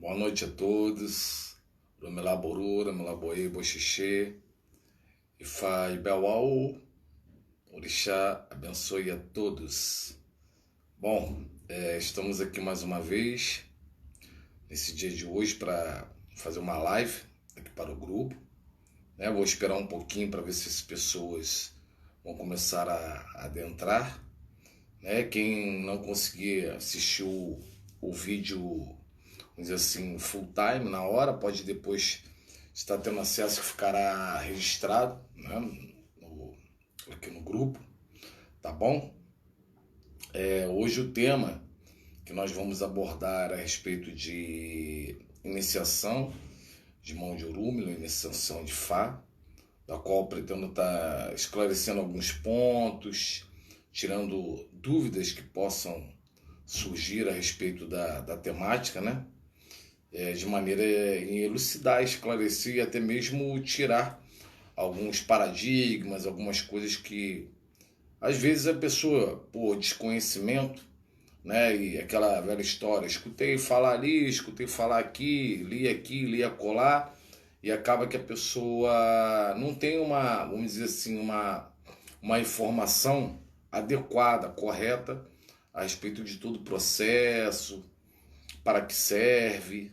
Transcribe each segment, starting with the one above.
Boa noite a todos. Rumelaborura, Melaboê, Boxixê, Ifá e Belauô. Orixá abençoe a todos. Bom, estamos aqui mais uma vez, nesse dia de hoje, para fazer uma live aqui para o grupo. Vou esperar um pouquinho para ver se as pessoas vão começar a adentrar. Quem não conseguir assistir o vídeo, vamos dizer assim, full time, na hora, pode depois estar tendo acesso, que ficará registrado, aqui no grupo, tá bom? Hoje o tema que nós vamos abordar é a respeito de iniciação de mão de orúmilo, iniciação de Fá, da qual pretendo estar esclarecendo alguns pontos, tirando dúvidas que possam surgir a respeito da temática, de maneira a elucidar, esclarecer e até mesmo tirar alguns paradigmas, algumas coisas que às vezes a pessoa, por desconhecimento, e aquela velha história, escutei falar ali, escutei falar aqui, li acolá, e acaba que a pessoa não tem uma, vamos dizer assim, uma informação adequada, correta, a respeito de todo o processo, para que serve,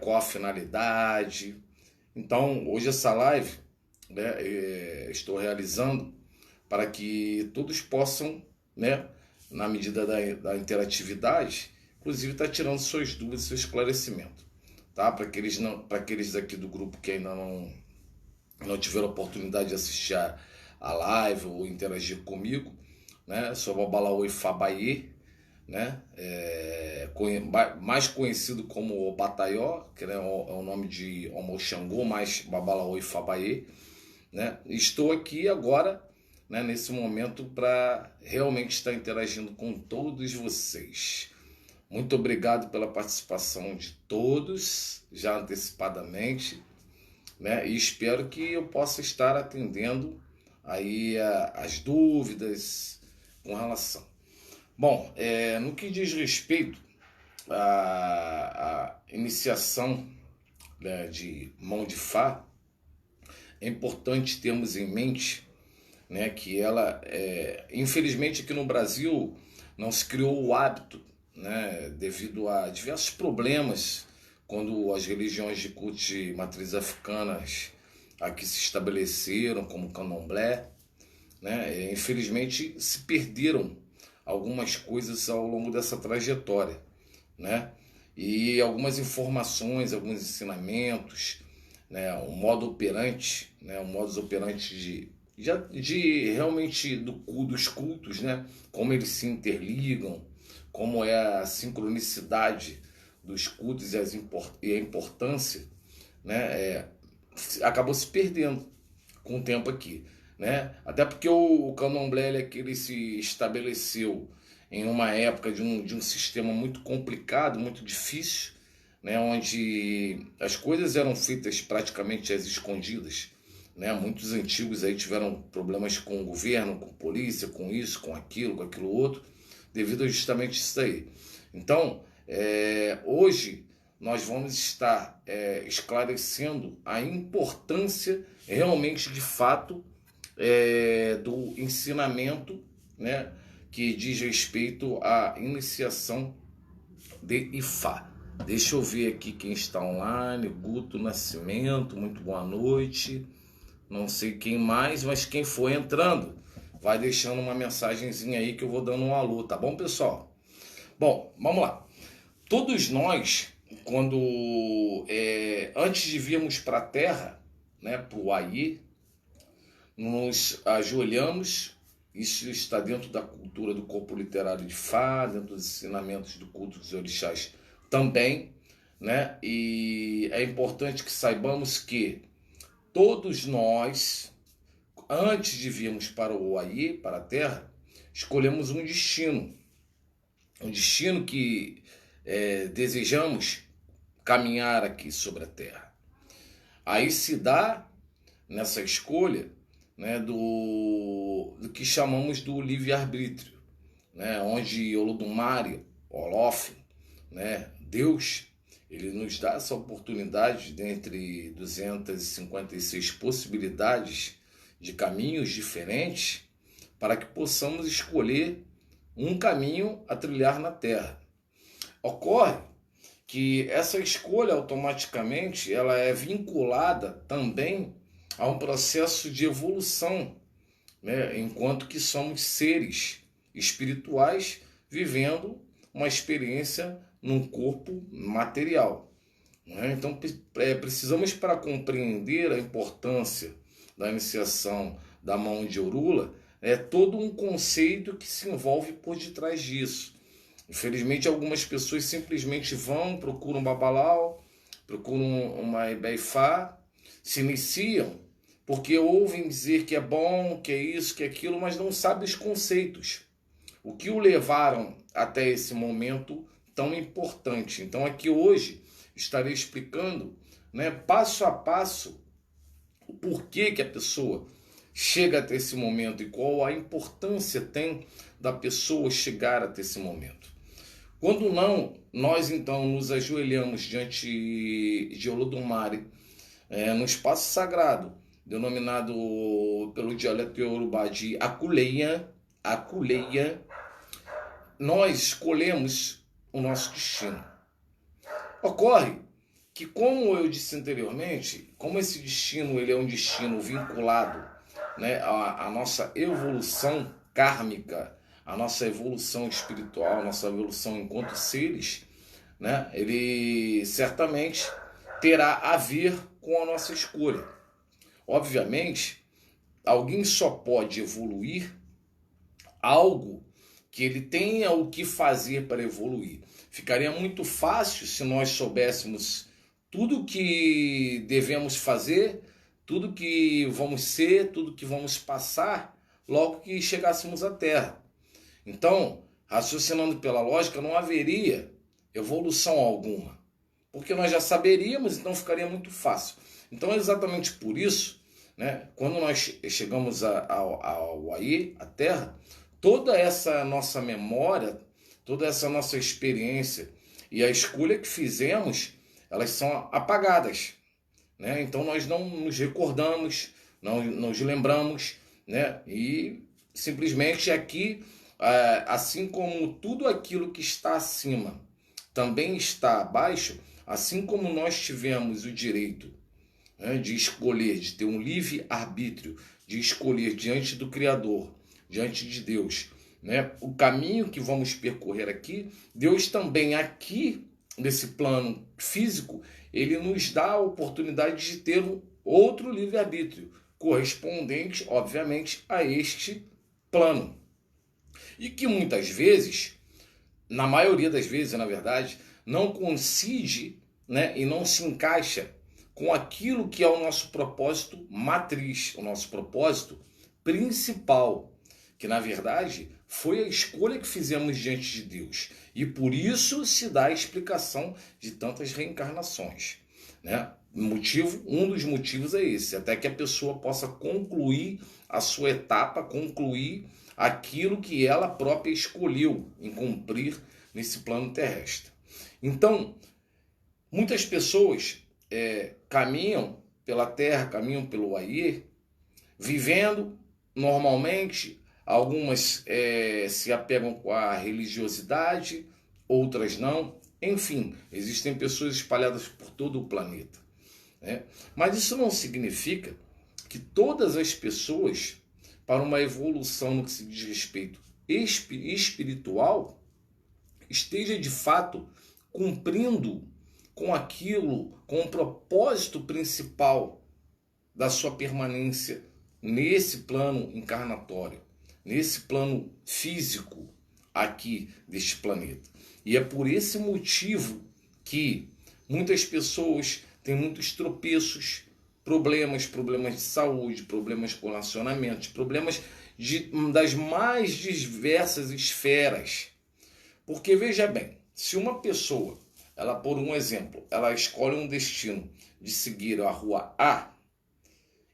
qual a finalidade. Então, hoje essa live, estou realizando para que todos possam, na medida da interatividade, inclusive estar tirando suas dúvidas, seu esclarecimento, tá? Para aqueles daqui do grupo que ainda não tiveram oportunidade de assistir a live ou interagir comigo, sou Babalaô Ifabaê, mais conhecido como Obataió, que é o nome de Omoxangô, mais Babalaô Ifabaê, Estou aqui agora, nesse momento, para realmente estar interagindo com todos vocês. Muito obrigado pela participação de todos, já antecipadamente, e espero que eu possa estar atendendo aí as dúvidas com relação. Bom, no que diz respeito à iniciação, de mão de Fá, é importante termos em mente, que ela, infelizmente aqui no Brasil, não se criou o hábito, devido a diversos problemas, quando as religiões de culto de matriz africanas aqui se estabeleceram, como o candomblé, infelizmente se perderam algumas coisas ao longo dessa trajetória, e algumas informações, alguns ensinamentos, um modo operante, um modus operandi de realmente dos cultos, como eles se interligam, como é a sincronicidade dos cultos e a importância, acabou se perdendo com o tempo aqui, até porque o candomblé ele se estabeleceu em uma época de um sistema muito complicado, muito difícil, onde as coisas eram feitas praticamente às escondidas, Muitos antigos aí tiveram problemas com o governo, com a polícia, com isso, com aquilo outro, devido a justamente isso aí. Então, hoje nós vamos estar esclarecendo a importância realmente, de fato, do ensinamento, que diz respeito à iniciação de Ifá. Deixa eu ver aqui quem está online. Guto Nascimento, muito boa noite. Não sei quem mais, mas quem for entrando, vai deixando uma mensagenzinha aí que eu vou dando um alô, tá bom, pessoal? Bom, vamos lá. Todos nós, quando antes de virmos para a Terra, para o Aie, nos ajoelhamos. Isso está dentro da cultura do corpo literário de Fá, dentro dos ensinamentos do culto dos orixás também, E é importante que saibamos que todos nós, antes de virmos para o Aie, para a Terra, escolhemos um destino que desejamos caminhar aqui sobre a Terra. Aí se dá, nessa escolha, do que chamamos do livre-arbítrio, onde Olodumare, Olof, Deus, Ele nos dá essa oportunidade, dentre 256 possibilidades de caminhos diferentes, para que possamos escolher um caminho a trilhar na Terra. Ocorre que essa escolha automaticamente ela é vinculada também a um processo de evolução, né? Enquanto que somos seres espirituais vivendo uma experiência num corpo material, né? Então precisamos, para compreender a importância da iniciação da mão de Orula, é todo um conceito que se envolve por detrás disso. Infelizmente, algumas pessoas simplesmente vão, procuram um babalau, procuram uma Ibeifá, se iniciam porque ouvem dizer que é bom, que é isso, que é aquilo, mas não sabem os conceitos. O que o levaram até esse momento tão importante. Então aqui hoje estarei explicando, né, passo a passo, o porquê que a pessoa chega até esse momento e qual a importância tem da pessoa chegar até esse momento. Quando não, nós então nos ajoelhamos diante de Olodumare, no espaço sagrado, denominado pelo dialeto iorubá de Akuleia, nós escolhemos o nosso destino. Ocorre que, como eu disse anteriormente, como esse destino ele é um destino vinculado, né, à nossa evolução kármica, a nossa evolução espiritual, a nossa evolução enquanto seres, né, ele certamente terá a ver com a nossa escolha. Obviamente, alguém só pode evoluir algo que ele tenha o que fazer para evoluir. Ficaria muito fácil se nós soubéssemos tudo que devemos fazer, tudo que vamos ser, tudo que vamos passar, logo que chegássemos à Terra. Então, raciocinando pela lógica, não haveria evolução alguma, porque nós já saberíamos, então ficaria muito fácil. Então, exatamente por isso, né, quando nós chegamos ao Aí, à Terra, toda essa nossa memória, toda essa nossa experiência e a escolha que fizemos, elas são apagadas, né? Então nós não nos recordamos, não nos lembramos, né? E simplesmente aqui, assim como tudo aquilo que está acima também está abaixo, assim como nós tivemos o direito, né, de escolher, de ter um livre-arbítrio, de escolher diante do Criador, diante de Deus, né, o caminho que vamos percorrer aqui, Deus também aqui, nesse plano físico, ele nos dá a oportunidade de ter um outro livre-arbítrio, correspondente, obviamente, a este plano. E que muitas vezes, na maioria das vezes, na verdade, não coincide, né, e não se encaixa com aquilo que é o nosso propósito matriz, o nosso propósito principal, que na verdade foi a escolha que fizemos diante de Deus. E por isso se dá a explicação de tantas reencarnações, né? Um dos motivos é esse, até que a pessoa possa concluir a sua etapa, concluir aquilo que ela própria escolheu em cumprir nesse plano terrestre. Então, muitas pessoas caminham pela Terra, caminham pelo Aí, vivendo normalmente. Algumas se apegam com a religiosidade, outras não. Enfim, existem pessoas espalhadas por todo o planeta, né? Mas isso não significa que todas as pessoas, para uma evolução no que se diz respeito espiritual, esteja de fato cumprindo com aquilo, com o propósito principal da sua permanência nesse plano encarnatório, nesse plano físico aqui deste planeta. E é por esse motivo que muitas pessoas têm muitos tropeços, problemas de saúde, problemas com relacionamentos, problemas das mais diversas esferas. Porque veja bem, se uma pessoa, ela, por um exemplo, ela escolhe um destino de seguir a rua A,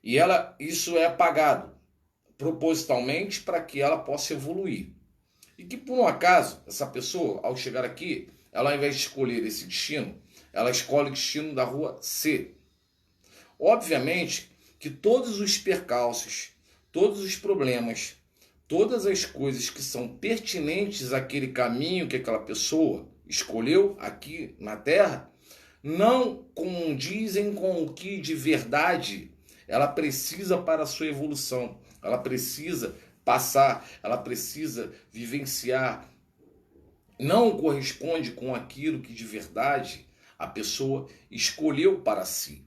e isso é apagado propositalmente para que ela possa evoluir. E que por um acaso, essa pessoa, ao chegar aqui, ela ao invés de escolher esse destino, ela escolhe o destino da rua C. Obviamente que todos os percalços, todos os problemas, todas as coisas que são pertinentes àquele caminho que aquela pessoa escolheu aqui na Terra, não condizem com o que de verdade ela precisa para a sua evolução. Ela precisa passar, ela precisa vivenciar. Não corresponde com aquilo que de verdade a pessoa escolheu para si.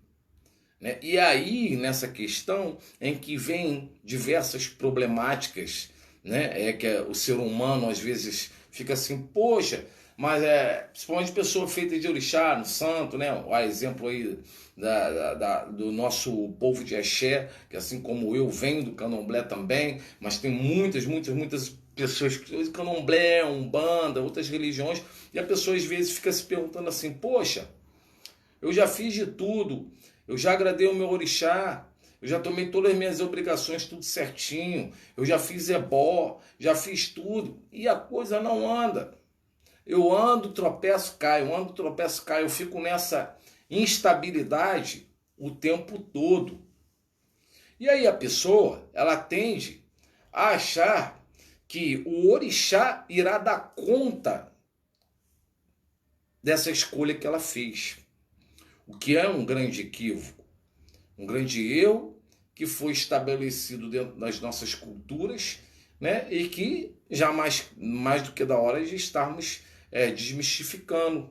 Né? E aí, nessa questão, em que vem diversas problemáticas, né? Que o ser humano às vezes fica assim, poxa, mas principalmente pessoa feita de orixá, no santo, né? O exemplo aí do nosso povo de axé, que assim como eu venho do candomblé também, mas tem muitas pessoas que usam candomblé, umbanda, outras religiões, e a pessoa às vezes fica se perguntando assim, poxa, eu já fiz de tudo, eu já agradei o meu orixá, eu já tomei todas as minhas obrigações, tudo certinho, eu já fiz ebó, já fiz tudo, e a coisa não anda. Eu ando, tropeço, caio, ando, tropeço, caio, eu fico nessa instabilidade o tempo todo. E aí a pessoa, ela tende a achar que o orixá irá dar conta dessa escolha que ela fez. O que é um grande equívoco, um grande erro que foi estabelecido dentro das nossas culturas, né? E que já mais do que da hora de estarmos desmistificando,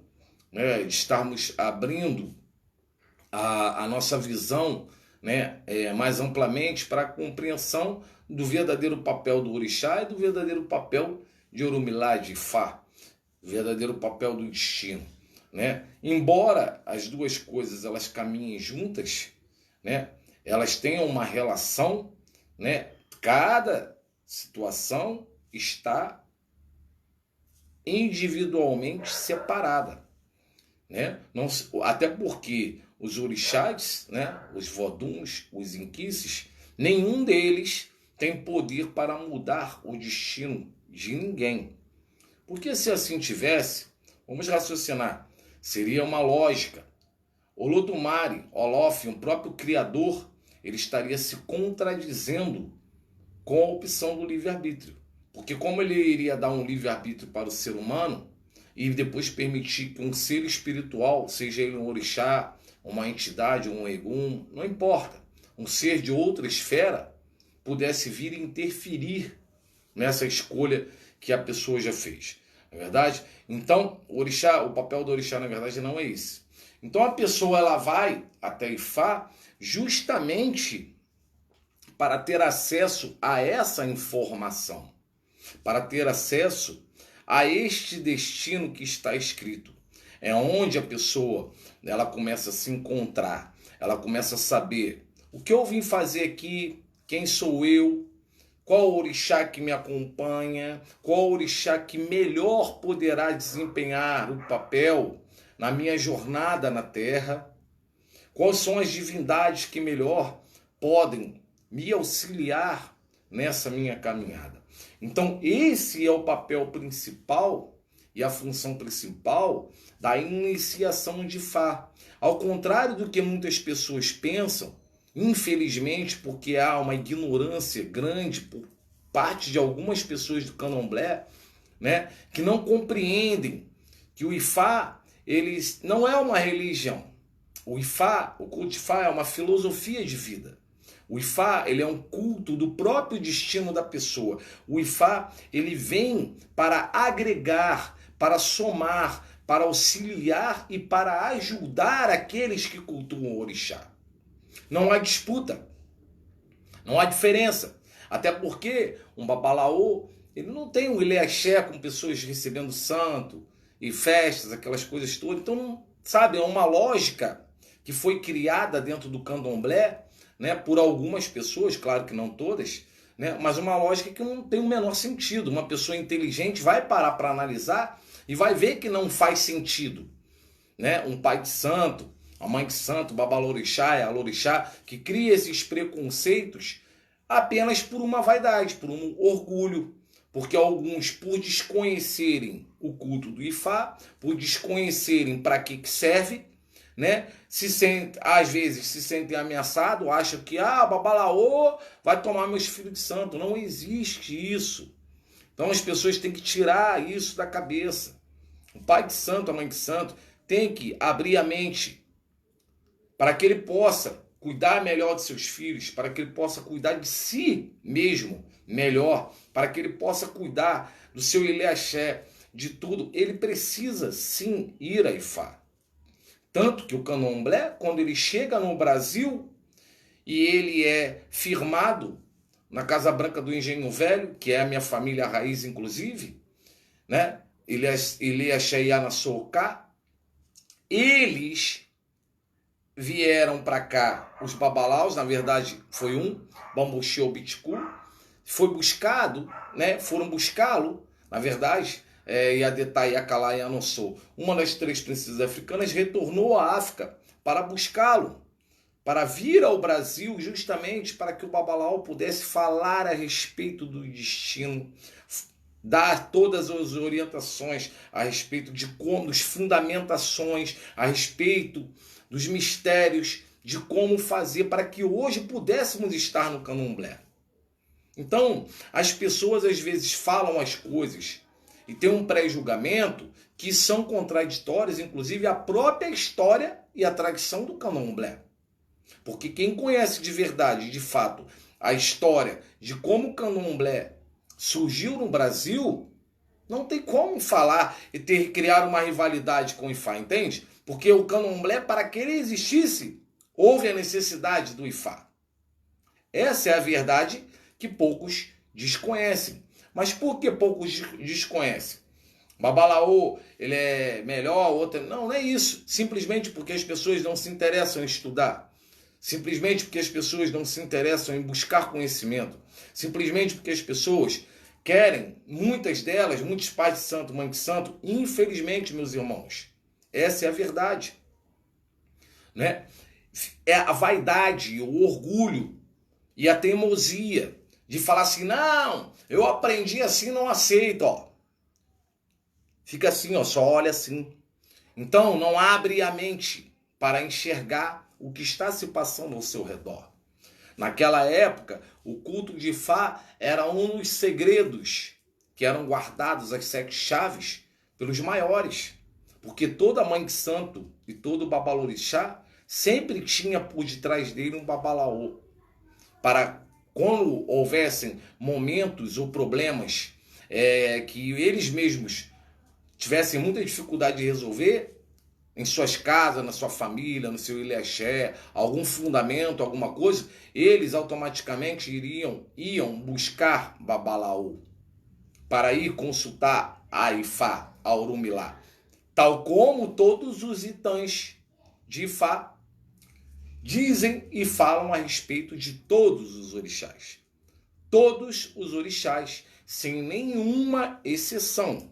né? De estarmos abrindo a nossa visão, né? Mais amplamente para a compreensão do verdadeiro papel do orixá e do verdadeiro papel de Orumilá, de Ifá, o verdadeiro papel do destino. Né? Embora as duas coisas elas caminhem juntas, né? Elas tenham uma relação, né? Cada situação está individualmente separada, né? Não, até porque os orixás, né? Os voduns, os inquices, nenhum deles tem poder para mudar o destino de ninguém. Porque se assim tivesse, vamos raciocinar, seria uma lógica. Olodumare, Olof, o próprio Criador, ele estaria se contradizendo com a opção do livre-arbítrio. Porque como ele iria dar um livre-arbítrio para o ser humano e depois permitir que um ser espiritual, seja ele um orixá, uma entidade, um egum, não importa, um ser de outra esfera, pudesse vir e interferir nessa escolha que a pessoa já fez. Não é verdade? Então, o papel do orixá, na verdade, não é esse. Então, a pessoa ela vai até Ifá justamente para ter acesso a essa informação, para ter acesso a este destino que está escrito. É onde a pessoa ela começa a se encontrar, ela começa a saber o que eu vim fazer aqui, quem sou eu, qual o orixá que me acompanha, qual o orixá que melhor poderá desempenhar o papel na minha jornada na Terra, quais são as divindades que melhor podem me auxiliar nessa minha caminhada. Então esse é o papel principal e a função principal da iniciação de Ifá. Ao contrário do que muitas pessoas pensam, infelizmente, porque há uma ignorância grande por parte de algumas pessoas do candomblé, né, que não compreendem que o Ifá ele não é uma religião. O Ifá, o culto de Ifá é uma filosofia de vida. O Ifá ele é um culto do próprio destino da pessoa. O Ifá ele vem para agregar, para somar, para auxiliar e para ajudar aqueles que cultuam o orixá. Não há disputa, não há diferença. Até porque um babalaô, ele não tem um ilê-axé com pessoas recebendo santo e festas, aquelas coisas todas. Então, não, sabe, é uma lógica que foi criada dentro do candomblé, né, por algumas pessoas, claro que não todas, né, mas uma lógica que não tem o menor sentido. Uma pessoa inteligente vai parar para analisar e vai ver que não faz sentido. Né? Um pai de santo, a mãe de santo, o babalorixá, a alorixá, que cria esses preconceitos apenas por uma vaidade, por um orgulho, Porque alguns, por desconhecerem o culto do Ifá, por desconhecerem para que serve, né? Às vezes se sentem ameaçados, acham que Babalaô vai tomar meus filhos de santo. Não existe isso. Então as pessoas têm que tirar isso da cabeça. O pai de santo, a mãe de santo, tem que abrir a mente para que ele possa cuidar melhor de seus filhos, para que ele possa cuidar de si mesmo melhor, para que ele possa cuidar do seu Ilê-axé, de tudo. Ele precisa sim ir a Ifá. Tanto que o candomblé, quando ele chega no Brasil e ele é firmado na Casa Branca do Engenho Velho, que é a minha família raiz inclusive, né? Ilê-axé Iana Soká, eles vieram para cá, os babalaus, na verdade foi Bambuxê ou Biticu, foi buscado, né? Foram buscá-lo, na verdade, Iadetá, Iacalá e Anossô, uma das 3 princesas africanas, retornou à África para buscá-lo, para vir ao Brasil justamente para que o babalau pudesse falar a respeito do destino, dar todas as orientações a respeito de como, das fundamentações, a respeito dos mistérios, de como fazer para que hoje pudéssemos estar no candomblé. Então, as pessoas às vezes falam as coisas e têm um pré-julgamento que são contraditórios, inclusive a própria história e a tradição do candomblé. Porque quem conhece de verdade, de fato, a história de como o candomblé surgiu no Brasil, não tem como falar e criar uma rivalidade com o Ifá, entende? Porque o candomblé, para que ele existisse, houve a necessidade do Ifá. Essa é a verdade que poucos desconhecem. Mas por que poucos desconhecem? Babalaô, ele é melhor, outro... Não é isso. Simplesmente porque as pessoas não se interessam em estudar. Simplesmente porque as pessoas não se interessam em buscar conhecimento. Simplesmente porque as pessoas querem, muitas delas, muitos pais de santo, mãe de santo, infelizmente, meus irmãos, essa é a verdade. Né? É a vaidade, o orgulho e a teimosia de falar assim, não, eu aprendi assim, não aceito, ó. Fica assim, ó, só olha assim. Então, não abre a mente para enxergar o que está se passando ao seu redor. Naquela época, o culto de Ifá era um dos segredos que eram guardados, as 7 chaves, pelos maiores. Porque toda mãe de santo e todo babalorixá sempre tinha por detrás dele um babalaô. Para quando houvessem momentos ou problemas que eles mesmos tivessem muita dificuldade de resolver, em suas casas, na sua família, no seu Ilê-axé, algum fundamento, alguma coisa, eles automaticamente iam buscar babalaô para ir consultar a Ifá, a Orumilá. Tal como todos os itãs de Ifá dizem e falam a respeito de todos os orixás. Todos os orixás, sem nenhuma exceção,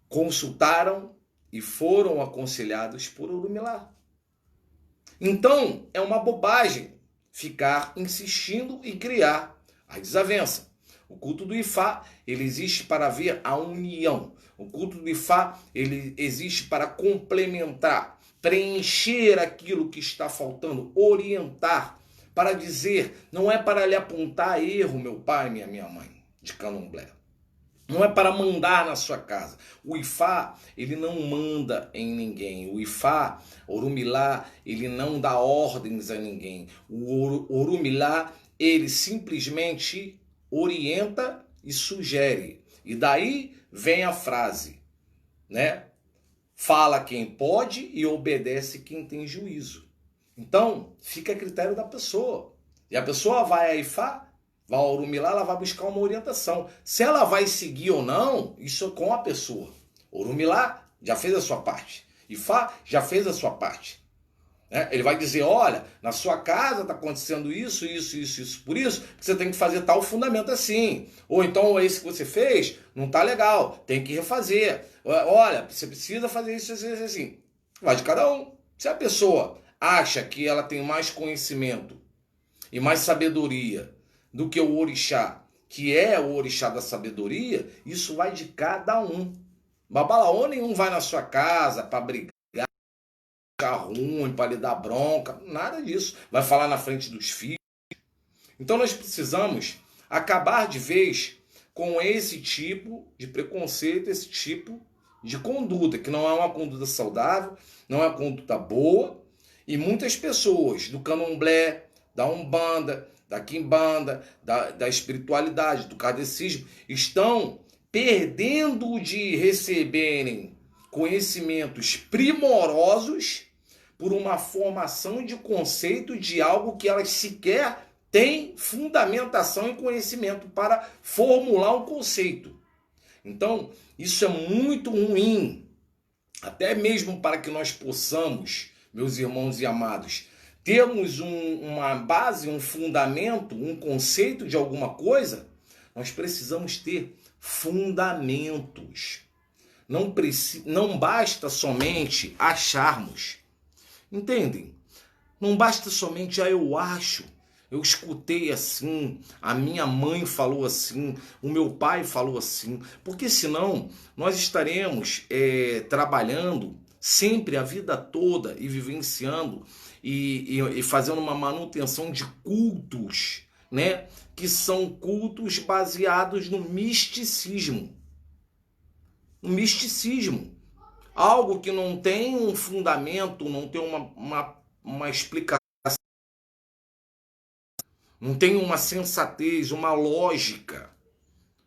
consultaram e foram aconselhados por Orumilá. Então, é uma bobagem ficar insistindo em criar a desavença. O culto do Ifá, ele existe para ver a união. O culto do Ifá, ele existe para complementar, preencher aquilo que está faltando, orientar, para dizer, não é para lhe apontar erro, meu pai, minha mãe, de candomblé. Não é para mandar na sua casa. O Ifá, ele não manda em ninguém. O Ifá, Orumilá, ele não dá ordens a ninguém. O Orumilá, ele simplesmente orienta e sugere. E daí vem a frase, né? Fala quem pode e obedece quem tem juízo. Então, fica a critério da pessoa. E a pessoa vai a Ifá, vai ao Orumilá, ela vai buscar uma orientação. Se ela vai seguir ou não, isso é com a pessoa. Orumilá já fez a sua parte. Ifá já fez a sua parte. Ele vai dizer, olha, na sua casa está acontecendo isso, por isso, que você tem que fazer tal fundamento assim. Ou então, esse que você fez não está legal, tem que refazer. Olha, você precisa fazer isso assim. Vai de cada um. Se a pessoa acha que ela tem mais conhecimento e mais sabedoria do que o orixá, que é o orixá da sabedoria, isso vai de cada um. Babalaô nenhum vai na sua casa para brigar, ficar ruim, para lhe dar bronca, nada disso. Vai falar na frente dos filhos. Então nós precisamos acabar de vez com esse tipo de preconceito, esse tipo de conduta, que não é uma conduta saudável, não é uma conduta boa, e muitas pessoas do candomblé, da umbanda, da quimbanda, da espiritualidade, do kardecismo, estão perdendo de receberem conhecimentos primorosos por uma formação de conceito de algo que elas sequer têm fundamentação e conhecimento para formular um conceito. Então, isso é muito ruim, até mesmo para que nós possamos, meus irmãos e amados, termos uma base, um fundamento, um conceito de alguma coisa, nós precisamos ter fundamentos. Não basta somente acharmos. Entendem? Não basta somente, eu acho, eu escutei assim, a minha mãe falou assim, o meu pai falou assim, porque senão nós estaremos trabalhando sempre a vida toda e vivenciando e fazendo uma manutenção de cultos, né? Que são cultos baseados no misticismo. O misticismo. Algo que não tem um fundamento, não tem uma explicação, não tem uma sensatez, uma lógica,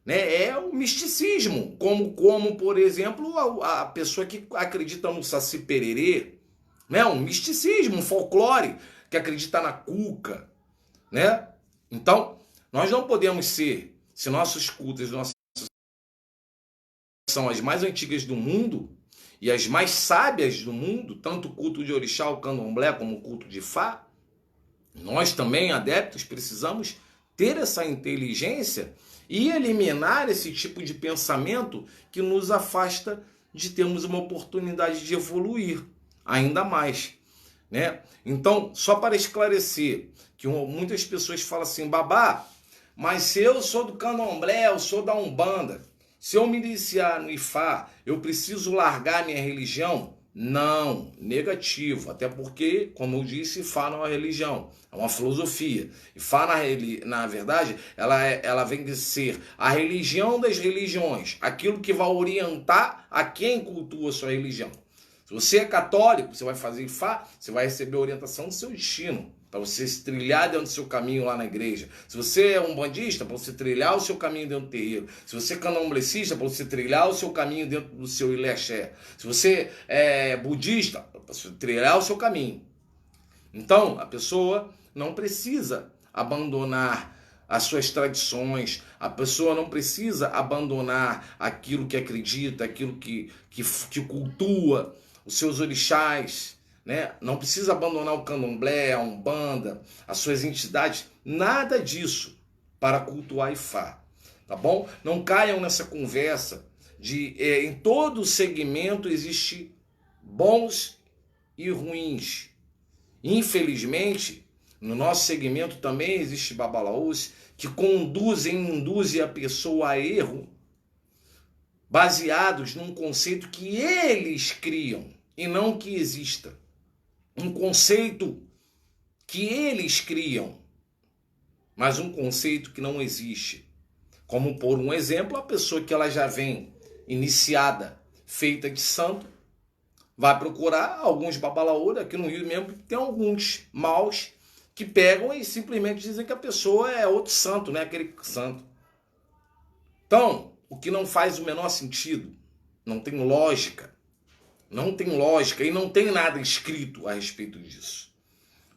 né? É o misticismo, como por exemplo, a pessoa que acredita no Saci Pererê, né? Um misticismo, um folclore, que acredita na cuca, né? Então, nós não podemos ser, se nossos cultos são as mais antigas do mundo, e as mais sábias do mundo, tanto o culto de orixá, o candomblé, como o culto de Fá, nós também, adeptos, precisamos ter essa inteligência e eliminar esse tipo de pensamento que nos afasta de termos uma oportunidade de evoluir ainda mais, né? Então, só para esclarecer, que muitas pessoas falam assim, Babá, mas se eu sou do candomblé, eu sou da umbanda, se eu me iniciar no Ifá, eu preciso largar minha religião? Não, negativo. Até porque, como eu disse, Ifá não é uma religião, é uma filosofia. Ifá, na verdade, ela vem de ser a religião das religiões, aquilo que vai orientar a quem cultua a sua religião. Se você é católico, você vai fazer Ifá, você vai receber a orientação do seu destino, para você se trilhar dentro do seu caminho lá na igreja. Se você é umbandista, para você trilhar o seu caminho dentro do terreiro. Se você é candomblecista, para você trilhar o seu caminho dentro do seu ilexé. Se você é budista, para você trilhar o seu caminho. Então, a pessoa não precisa abandonar as suas tradições, a pessoa não precisa abandonar aquilo que acredita, aquilo que cultua, os seus orixás, né? Não precisa abandonar o candomblé, a umbanda, as suas entidades, nada disso para cultuar Ifá, tá bom? Não caiam nessa conversa de em todo segmento existe bons e ruins. Infelizmente, no nosso segmento também existe babalaús que induzem a pessoa a erro, baseados num conceito que eles criam e não que exista. Um conceito que eles criam, mas um conceito que não existe. Como, por um exemplo, a pessoa que ela já vem iniciada, feita de santo, vai procurar alguns babalaús, aqui no Rio mesmo, tem alguns maus que pegam e simplesmente dizem que a pessoa é outro santo, né? Aquele santo. Então, o que não faz o menor sentido, não tem lógica. Não tem lógica e não tem nada escrito a respeito disso,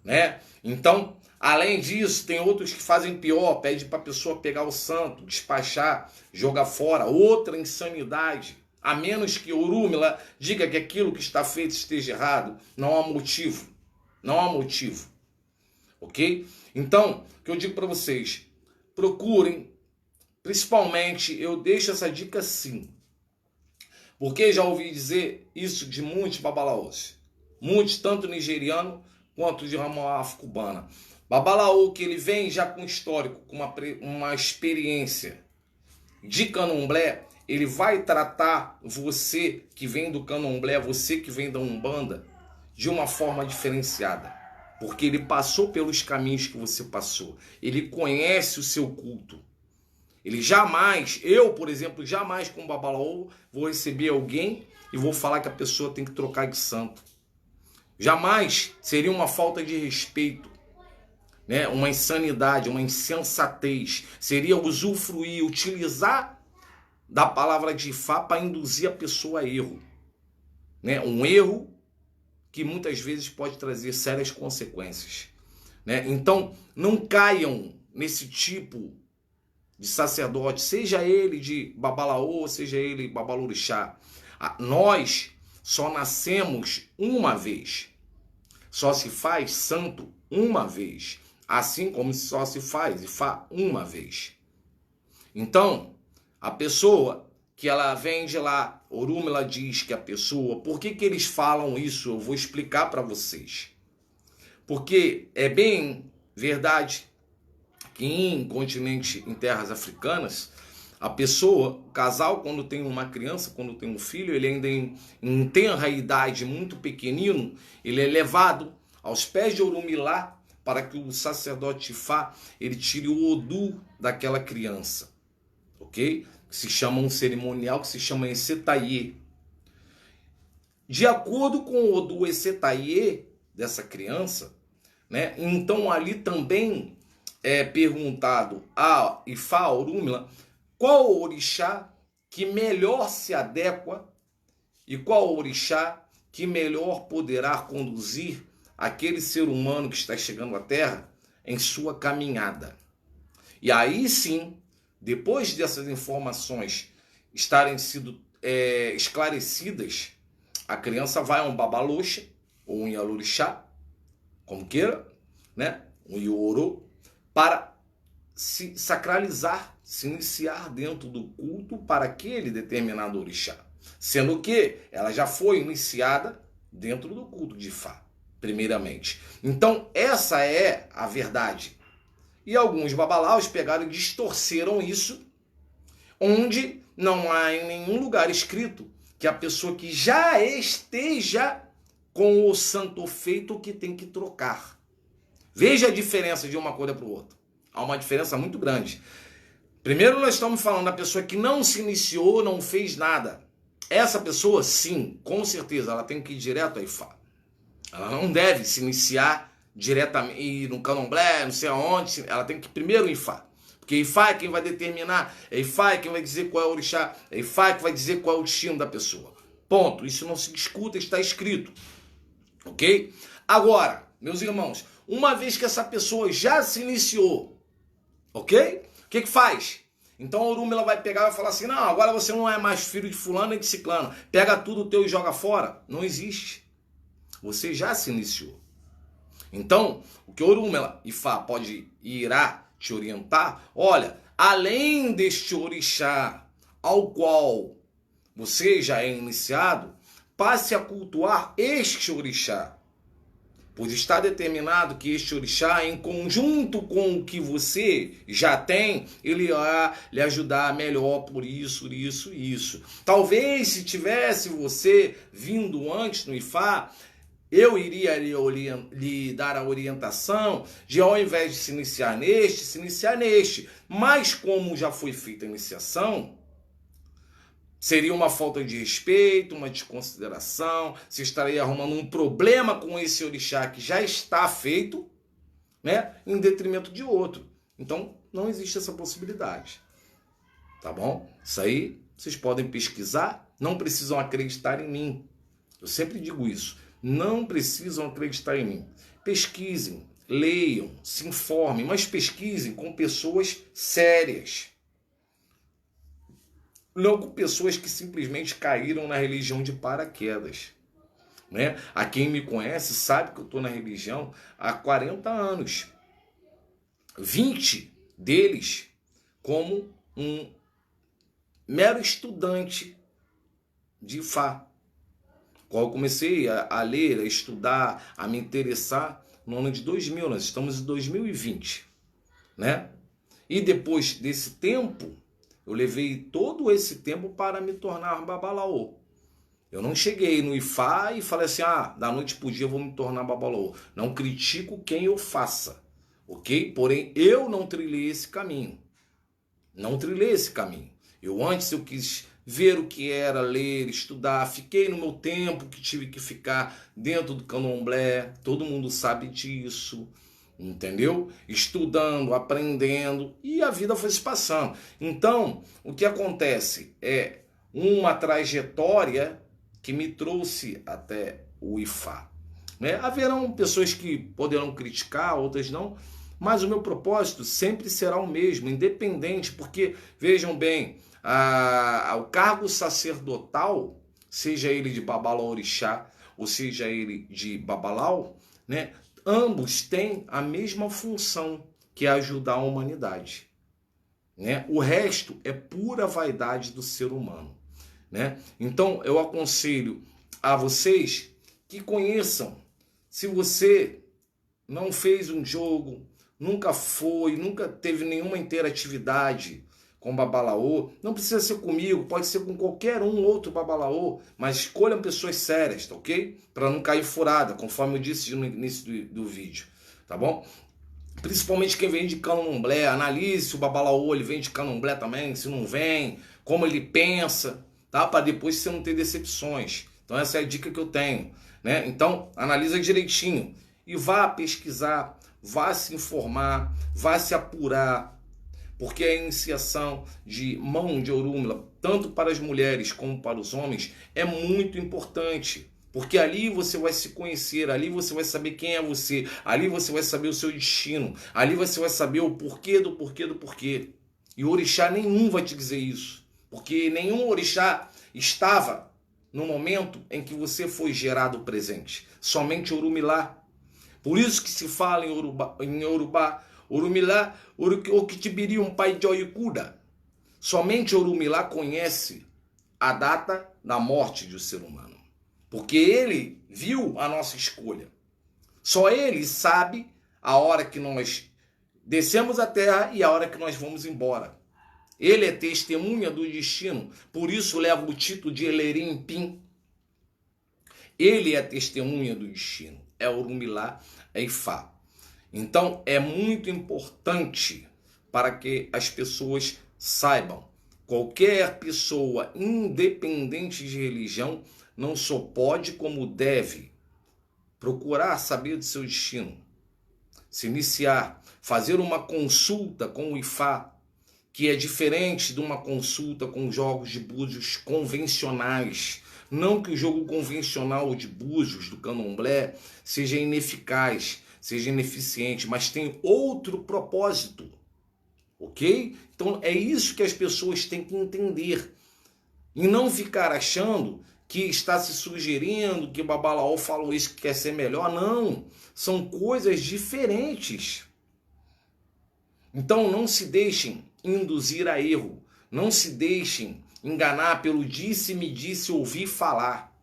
né? Então, além disso, tem outros que fazem pior, pede para a pessoa pegar o santo, despachar, jogar fora, outra insanidade. A menos que Orúmila diga que aquilo que está feito esteja errado, não há motivo. Não há motivo. Ok? Então, o que eu digo para vocês, procurem, principalmente, eu deixo essa dica sim. Porque já ouvi dizer isso de muitos babalaôs. Muitos, tanto nigeriano quanto de ramo afro-cubana. Babalaô que ele vem já com histórico, com uma experiência de candomblé, ele vai tratar você que vem do candomblé, você que vem da Umbanda, de uma forma diferenciada. Porque ele passou pelos caminhos que você passou. Ele conhece o seu culto. Ele jamais, eu, por exemplo, jamais com babalaô vou receber alguém e vou falar que a pessoa tem que trocar de santo. Jamais seria uma falta de respeito, né? Uma insanidade, uma insensatez. Seria usufruir, utilizar da palavra de Ifá para induzir a pessoa a erro, né? Um erro que muitas vezes pode trazer sérias consequências, né? Então, não caiam nesse tipo de sacerdote, seja ele de babalaô, seja ele babalorixá. Nós só nascemos uma vez. Só se faz santo uma vez. Assim como só se faz Ifá uma vez. Então, a pessoa que ela vem de lá, Orúmila diz que a pessoa... Por que eles falam isso? Eu vou explicar para vocês. Porque é bem verdade que em continente, em terras africanas, a pessoa, o casal, quando tem uma criança, quando tem um filho, ele ainda em tenra idade, muito pequenino, ele é levado aos pés de Orumilá para que o sacerdote Ifá ele tire o Odu daquela criança, ok? Que se chama um cerimonial que se chama Ecetaiê. De acordo com o Odu Ecetaiê dessa criança, né? Então ali também é perguntado a Ifá Orúmila qual o orixá que melhor se adequa e qual o orixá que melhor poderá conduzir aquele ser humano que está chegando à Terra em sua caminhada. E aí sim, depois dessas informações estarem sido esclarecidas, a criança vai a um babaloxa ou um ialorixá, como queira, né? Um iorô, para se sacralizar, se iniciar dentro do culto para aquele determinado orixá. Sendo que ela já foi iniciada dentro do culto de Ifá, primeiramente. Então, essa é a verdade. E alguns babalaus pegaram e distorceram isso, onde não há em nenhum lugar escrito que a pessoa que já esteja com o santo feito que tem que trocar. Veja a diferença de uma coisa para o outro. Há uma diferença muito grande. Primeiro nós estamos falando da pessoa que não se iniciou, não fez nada. Essa pessoa, sim, com certeza, ela tem que ir direto a Ifá. Ela não deve se iniciar diretamente ir no candomblé, não sei aonde. Ela tem que ir primeiro em Ifá. Porque Ifá é quem vai determinar, é Ifá é quem vai dizer qual é o orixá, é Ifá que vai dizer qual é o destino da pessoa. Ponto. Isso não se discuta, está escrito. Ok? Agora, meus irmãos, uma vez que essa pessoa já se iniciou, ok? O que faz? Então a Orúmila vai pegar e vai falar assim, não, agora você não é mais filho de fulano nem de ciclano. Pega tudo teu e joga fora. Não existe. Você já se iniciou. Então, o que Orúmila Ifá pode e irá te orientar, olha, além deste orixá ao qual você já é iniciado, passe a cultuar este orixá. Pois está determinado que este orixá, em conjunto com o que você já tem, ele irá lhe ajudar melhor por isso, isso, isso. Talvez se tivesse você vindo antes no Ifá, eu iria lhe dar a orientação de, ao invés de se iniciar neste, se iniciar neste. Mas como já foi feita a iniciação, seria uma falta de respeito, uma desconsideração, você estaria arrumando um problema com esse orixá que já está feito, né, em detrimento de outro. Então, não existe essa possibilidade. Tá bom? Isso aí vocês podem pesquisar, não precisam acreditar em mim. Eu sempre digo isso. Não precisam acreditar em mim. Pesquisem, leiam, se informem, mas pesquisem com pessoas sérias. Não com pessoas que simplesmente caíram na religião de paraquedas. Né? A quem me conhece sabe que eu estou na religião há 40 anos. 20 deles como um mero estudante de Ifá. Qual eu comecei a ler, a estudar, a me interessar no ano de 2000, nós estamos em 2020, né? E depois desse tempo, eu levei todo esse tempo para me tornar babalaô. Eu não cheguei no Ifá e falei assim, da noite pro dia eu vou me tornar babalaô. Não critico quem eu faça, ok? Porém, eu não trilhei esse caminho. Não trilhei esse caminho. Antes eu quis ver o que era ler, estudar. Fiquei no meu tempo que tive que ficar dentro do candomblé. Todo mundo sabe disso, entendeu? Estudando, aprendendo, e a vida foi se passando. Então, o que acontece é uma trajetória que me trouxe até o Ifá, né? Haverão pessoas que poderão criticar, outras não, mas o meu propósito sempre será o mesmo, independente, porque, vejam bem, o cargo sacerdotal, seja ele de Babalaô Orixá, ou seja ele de Babalau, né? Ambos têm a mesma função, que é ajudar a humanidade, né? O resto é pura vaidade do ser humano, né? Então eu aconselho a vocês que conheçam. Se você não fez um jogo, nunca teve nenhuma interatividade com babalaô, não precisa ser comigo, pode ser com qualquer outro babalaô, mas escolham pessoas sérias, tá ok? Para não cair furada, conforme eu disse no início do vídeo, tá bom? Principalmente quem vem de candomblé, analise se o babalaô ele vem de candomblé também, se não vem, como ele pensa, tá? Para depois você não ter decepções. Então essa é a dica que eu tenho, né? Então analisa direitinho e vá pesquisar, vá se informar, vá se apurar, porque a iniciação de mão de Orúmila, tanto para as mulheres como para os homens, é muito importante. Porque ali você vai se conhecer, ali você vai saber quem é você, ali você vai saber o seu destino, ali você vai saber o porquê do porquê do porquê. E orixá nenhum vai te dizer isso, porque nenhum orixá estava no momento em que você foi gerado presente, somente Orumilá. Por isso que se fala em Yorubá, Orumilá, Okitibiri, um pai de Oikuda. Somente Orumilá conhece a data da morte de um ser humano, porque ele viu a nossa escolha. Só ele sabe a hora que nós descemos a terra e a hora que nós vamos embora. Ele é testemunha do destino, por isso leva o título de Elerim Pim. Ele é testemunha do destino, é Orumilá, é Ifá. Então é muito importante para que as pessoas saibam. Qualquer pessoa, independente de religião, não só pode como deve procurar saber do seu destino, se iniciar, fazer uma consulta com o Ifá, que é diferente de uma consulta com jogos de búzios convencionais. Não que o jogo convencional de búzios do candomblé seja ineficaz, seja ineficiente, mas tem outro propósito, ok? Então é isso que as pessoas têm que entender e não ficar achando que está se sugerindo que o babalaô falou isso que quer ser melhor. Não, são coisas diferentes. Então não se deixem induzir a erro, não se deixem enganar pelo disse-me disse, ouvir falar,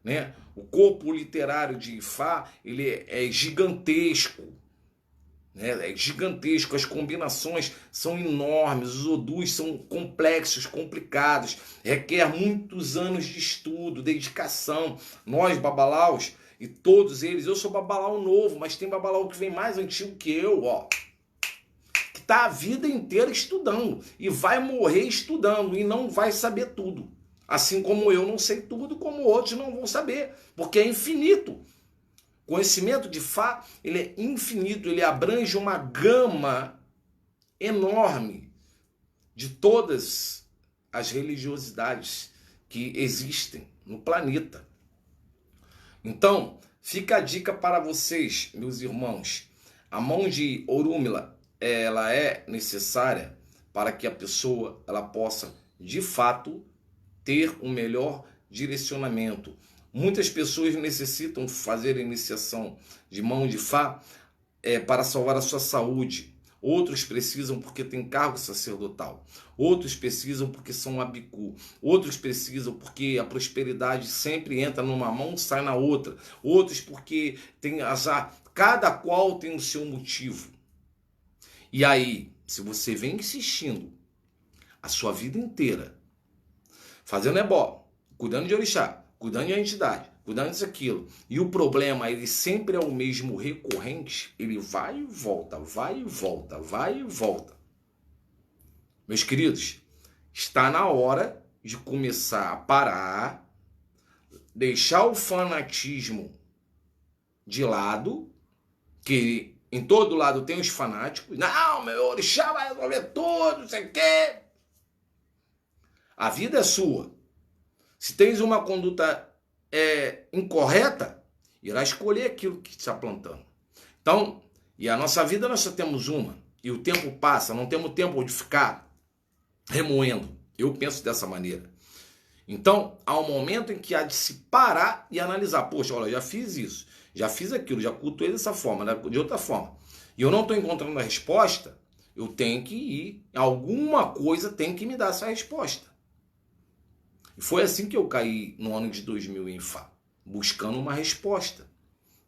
né? O corpo literário de Ifá, ele é gigantesco, né? É gigantesco, as combinações são enormes, os odus são complexos, complicados, requer muitos anos de estudo, dedicação. Nós, babalaus, e todos eles, eu sou babalau novo, mas tem babalau que vem mais antigo que eu, ó, que está a vida inteira estudando e vai morrer estudando e não vai saber tudo. Assim como eu não sei tudo, como outros não vão saber, porque é infinito. O conhecimento de Fá, ele é infinito, ele abrange uma gama enorme de todas as religiosidades que existem no planeta. Então, fica a dica para vocês, meus irmãos. A mão de Orúmila, ela é necessária para que a pessoa ela possa, de fato, ter um melhor direcionamento. Muitas pessoas necessitam fazer a iniciação de mão de Fá para salvar a sua saúde. outros precisam porque tem cargo sacerdotal, outros precisam porque são abicu, outros precisam porque a prosperidade sempre entra numa mão e sai na outra, outros porque tem azar, cada qual tem o seu motivo. E aí, se você vem insistindo a sua vida inteira, fazendo ebó, cuidando de orixá, cuidando de entidade, cuidando disso, aquilo, e o problema, ele sempre é o mesmo recorrente, ele vai e volta, vai e volta, vai e volta. Meus queridos, está na hora de começar a parar, deixar o fanatismo de lado, que em todo lado tem os fanáticos. Não, meu orixá vai resolver tudo, não sei o quê. A vida é sua. Se tens uma conduta incorreta, irá escolher aquilo que está plantando. Então, e a nossa vida nós só temos uma. E o tempo passa, não temos tempo de ficar remoendo. Eu penso dessa maneira. Então, há um momento em que há de se parar e analisar. Poxa, olha, eu já fiz isso, já fiz aquilo, já cultuei dessa forma, de outra forma. E eu não estou encontrando a resposta, eu tenho que ir, alguma coisa tem que me dar essa resposta. E foi assim que eu caí no ano de 2000 em Fá, buscando uma resposta.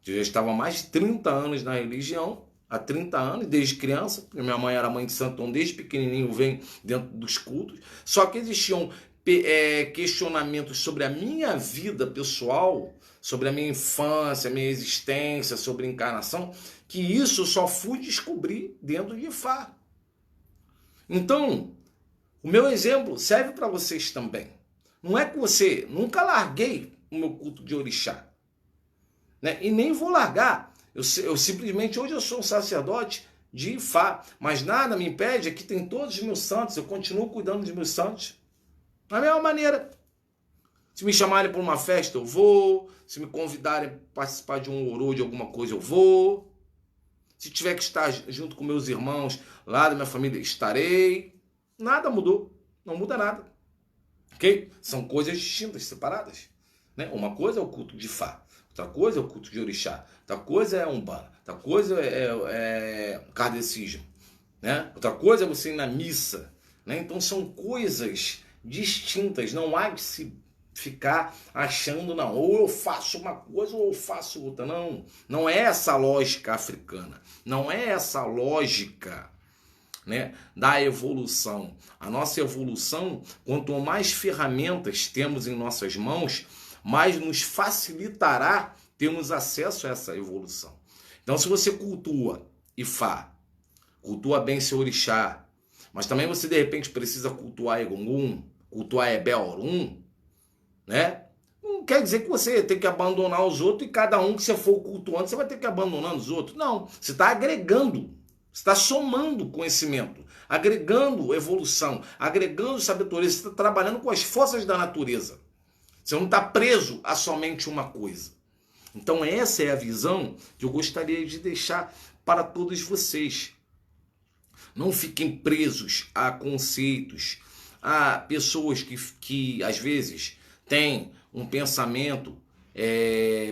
Eu já estava há mais de 30 anos na religião, há 30 anos, desde criança, porque minha mãe era mãe de santo, então desde pequenininho vem dentro dos cultos, só que existiam questionamentos sobre a minha vida pessoal, sobre a minha infância, a minha existência, sobre encarnação, que isso eu só fui descobrir dentro de Fá. Então, o meu exemplo serve para vocês também. Não é que você, nunca larguei o meu culto de orixá, né? E nem vou largar. Eu simplesmente, hoje eu sou um sacerdote de Fá, mas nada me impede, aqui tem todos os meus santos, eu continuo cuidando dos meus santos. Da mesma maneira, se me chamarem para uma festa, eu vou. Se me convidarem para participar de um orô, de alguma coisa, eu vou. Se tiver que estar junto com meus irmãos lá da minha família, estarei. Nada mudou, não muda nada. Ok? São coisas distintas, separadas. Né? Uma coisa é o culto de Fá, outra coisa é o culto de orixá, outra coisa é umbanda, outra coisa é kardecismo. Né? Outra coisa é você ir na missa. Né? Então são coisas distintas, não há de se ficar achando, não, ou eu faço uma coisa ou eu faço outra. Não, não é essa a lógica africana, não é essa a lógica, né, da evolução. A nossa evolução, quanto mais ferramentas temos em nossas mãos, mais nos facilitará termos acesso a essa evolução. Então, se você cultua Ifá, cultua bem seu orixá, mas também você de repente precisa cultuar Egungun, cultuar Ebé-Orum, né? Não quer dizer que você tem que abandonar os outros e cada um que você for cultuando, você vai ter que abandonar os outros. Não, você está agregando, você está somando conhecimento, agregando evolução, agregando sabedoria, você está trabalhando com as forças da natureza. Você não está preso a somente uma coisa. Então essa é a visão que eu gostaria de deixar para todos vocês. Não fiquem presos a conceitos, a pessoas que às vezes têm um pensamento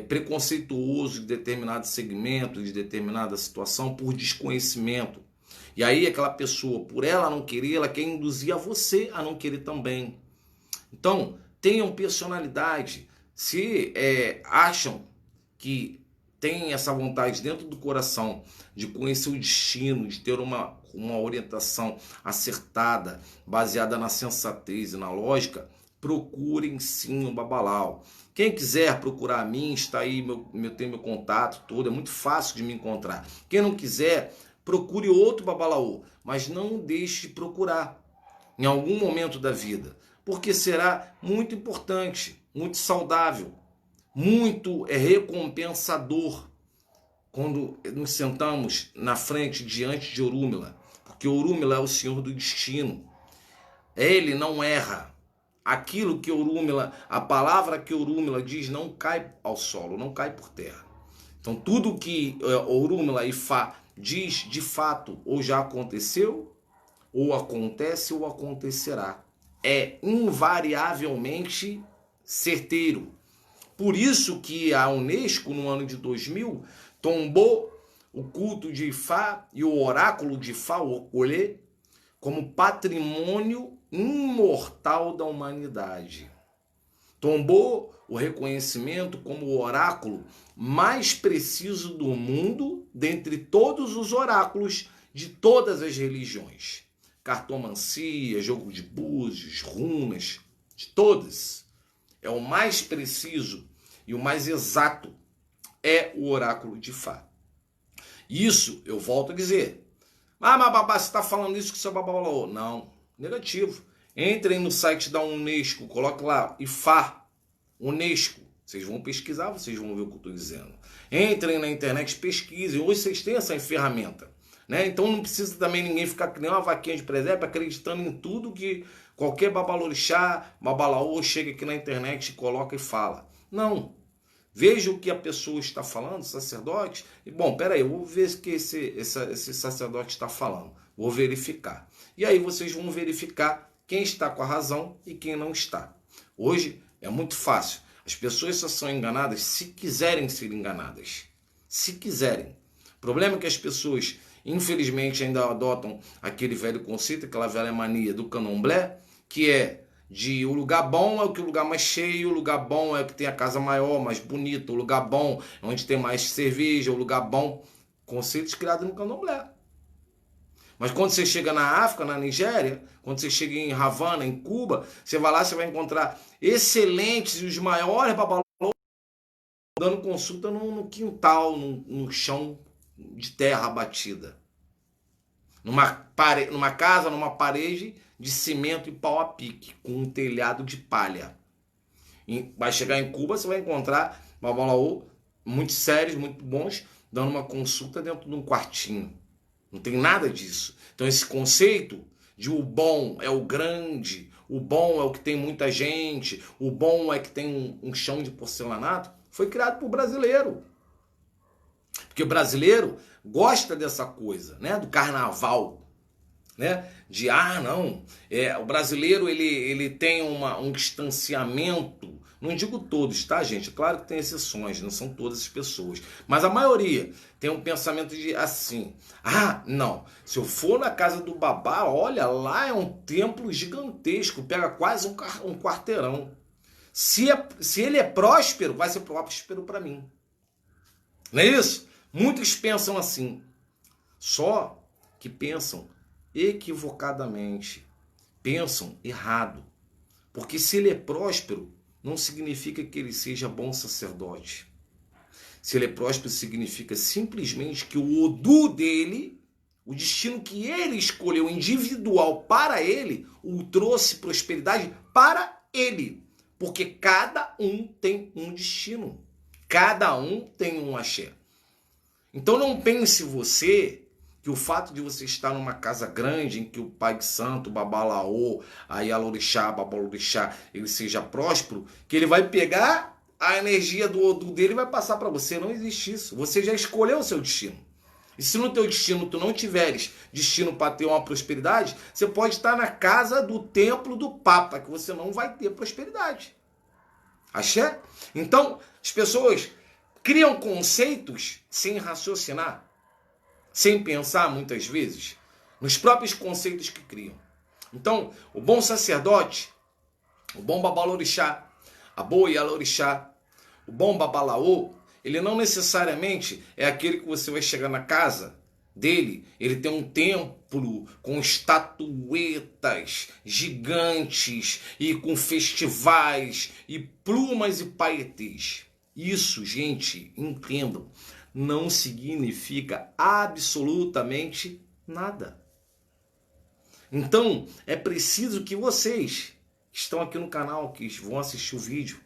preconceituoso de determinado segmento, de determinada situação, por desconhecimento. E aí aquela pessoa, por ela não querer, ela quer induzir a você a não querer também. Então, tenham personalidade. Se acham que tem essa vontade dentro do coração de conhecer o destino, de ter uma orientação acertada, baseada na sensatez e na lógica, procurem sim um babalau. Quem quiser procurar a mim, está aí, tem meu contato todo, é muito fácil de me encontrar. Quem não quiser, procure outro babalaô, mas não deixe de procurar em algum momento da vida, porque será muito importante, muito saudável, muito recompensador quando nos sentamos na frente, diante de Orúmila, porque Orúmila é o Senhor do destino. Ele não erra. Aquilo que Orúmila, a palavra que Orúmila diz, não cai ao solo, não cai por terra. Então tudo que Orúmila e Fá diz, de fato, ou já aconteceu, ou acontece, ou acontecerá. É invariavelmente certeiro. Por isso que a Unesco, no ano de 2000, tombou o culto de Ifá e o oráculo de Ifá, o Ocolê, como patrimônio imortal da humanidade. Tombou o reconhecimento como o oráculo mais preciso do mundo dentre todos os oráculos de todas as religiões. Cartomancia, jogo de búzios, runas, de todas. É o mais preciso e o mais exato é o oráculo de Ifá. Isso, eu volto a dizer. Ah, mas babá, você está falando isso que o seu babá falou. Não, negativo. Entrem no site da Unesco, coloque lá Ifá, Unesco. Vocês vão pesquisar, vocês vão ver o que eu estou dizendo. Entrem na internet, pesquisem. Hoje vocês têm essa ferramenta. Né? Então não precisa também ninguém ficar que nem uma vaquinha de presépio acreditando em tudo que qualquer babalorixá, babalaô chega aqui na internet e coloca e fala. Não. Veja o que a pessoa está falando, sacerdote. E, bom, peraí, eu vou ver o que esse sacerdote está falando. Vou verificar. E aí vocês vão verificar quem está com a razão e quem não está. Hoje é muito fácil. As pessoas só são enganadas se quiserem ser enganadas. Se quiserem. O problema é que as pessoas, infelizmente, ainda adotam aquele velho conceito, aquela velha mania do candomblé, que é de o lugar bom é o que o lugar mais cheio, o lugar bom é o que tem a casa maior, mais bonita, o lugar bom é onde tem mais cerveja, o lugar bom. Conceitos criados no candomblé. Mas quando você chega na África, na Nigéria, quando você chega em Havana, em Cuba, você vai lá, você vai encontrar excelentes e os maiores babalôs dando consulta no quintal, no chão de terra batida. Numa casa, numa parede de cimento e pau a pique, com um telhado de palha. Vai chegar em Cuba, você vai encontrar babalaô muito sérios, muito bons, dando uma consulta dentro de um quartinho. Não tem nada disso. Então esse conceito de o bom é o grande, o bom é o que tem muita gente, o bom é que tem um chão de porcelanato, foi criado por brasileiro. Porque o brasileiro gosta dessa coisa, né? Do carnaval. Né? De, não, o brasileiro ele tem um distanciamento, não digo todos, tá, gente? Claro que tem exceções, não são todas as pessoas, mas a maioria tem um pensamento de assim, não, se eu for na casa do babá, olha, lá é um templo gigantesco, pega quase um quarteirão. Se ele é próspero, vai ser próspero para mim. Não é isso? Muitos pensam assim, só que pensam equivocadamente, pensam errado, porque se ele é próspero, não significa que ele seja bom sacerdote. Se ele é próspero, significa simplesmente que o Odu dele, o destino que ele escolheu individual para ele, o trouxe prosperidade para ele, porque cada um tem um destino, cada um tem um axé. Então não pense você que o fato de você estar numa casa grande em que o Pai Santo, o Babalaô, a Yalorixá, Babalorixá, ele seja próspero, que ele vai pegar a energia do dele e vai passar para você. Não existe isso. Você já escolheu o seu destino. E se no teu destino tu não tiveres destino para ter uma prosperidade, você pode estar na casa do templo do Papa, que você não vai ter prosperidade. Axé? Então, as pessoas criam conceitos sem raciocinar, sem pensar muitas vezes nos próprios conceitos que criam. Então, o bom sacerdote, o bom babalorixá, a boa Yalorixá, o bom babalaô, ele não necessariamente é aquele que você vai chegar na casa dele, ele tem um templo com estatuetas gigantes e com festivais e plumas e paetês. Isso, gente, entendam, não significa absolutamente nada. Então, é preciso que vocês que estão aqui no canal, que vão assistir o vídeo,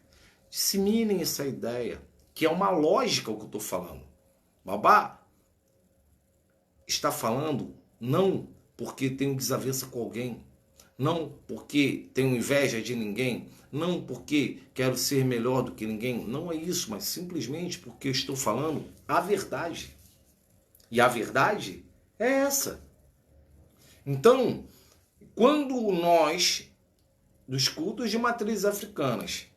disseminem essa ideia, que é uma lógica o que eu estou falando. Babá está falando não porque tenho desavença com alguém, não porque tenho inveja de ninguém, não porque quero ser melhor do que ninguém, não é isso, mas simplesmente porque eu estou falando a verdade. E a verdade é essa. Então, quando nós, dos cultos de matrizes africanas,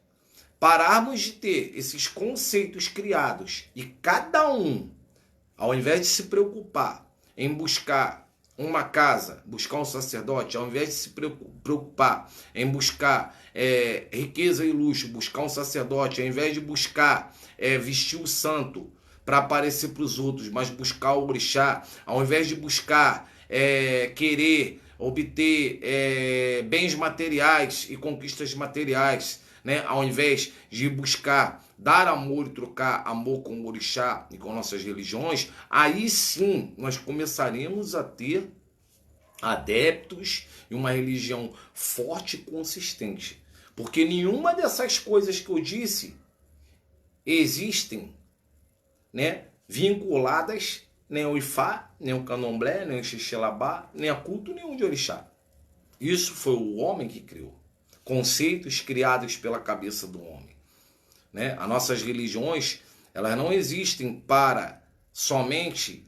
pararmos de ter esses conceitos criados e cada um, ao invés de se preocupar em buscar uma casa, buscar um sacerdote, ao invés de se preocupar em buscar riqueza e luxo, buscar um sacerdote, ao invés de buscar vestir o santo para aparecer para os outros, mas buscar o orixá, ao invés de buscar querer obter bens materiais e conquistas materiais, né? Ao invés de buscar dar amor e trocar amor com o orixá e com nossas religiões, aí sim nós começaremos a ter adeptos e uma religião forte e consistente. Porque nenhuma dessas coisas que eu disse existem, né, vinculadas nem ao Ifá, nem ao Candomblé, nem ao Xixelabá, nem a culto nenhum de orixá. Isso foi o homem que criou. Conceitos criados pela cabeça do homem. Né? As nossas religiões, elas não existem para somente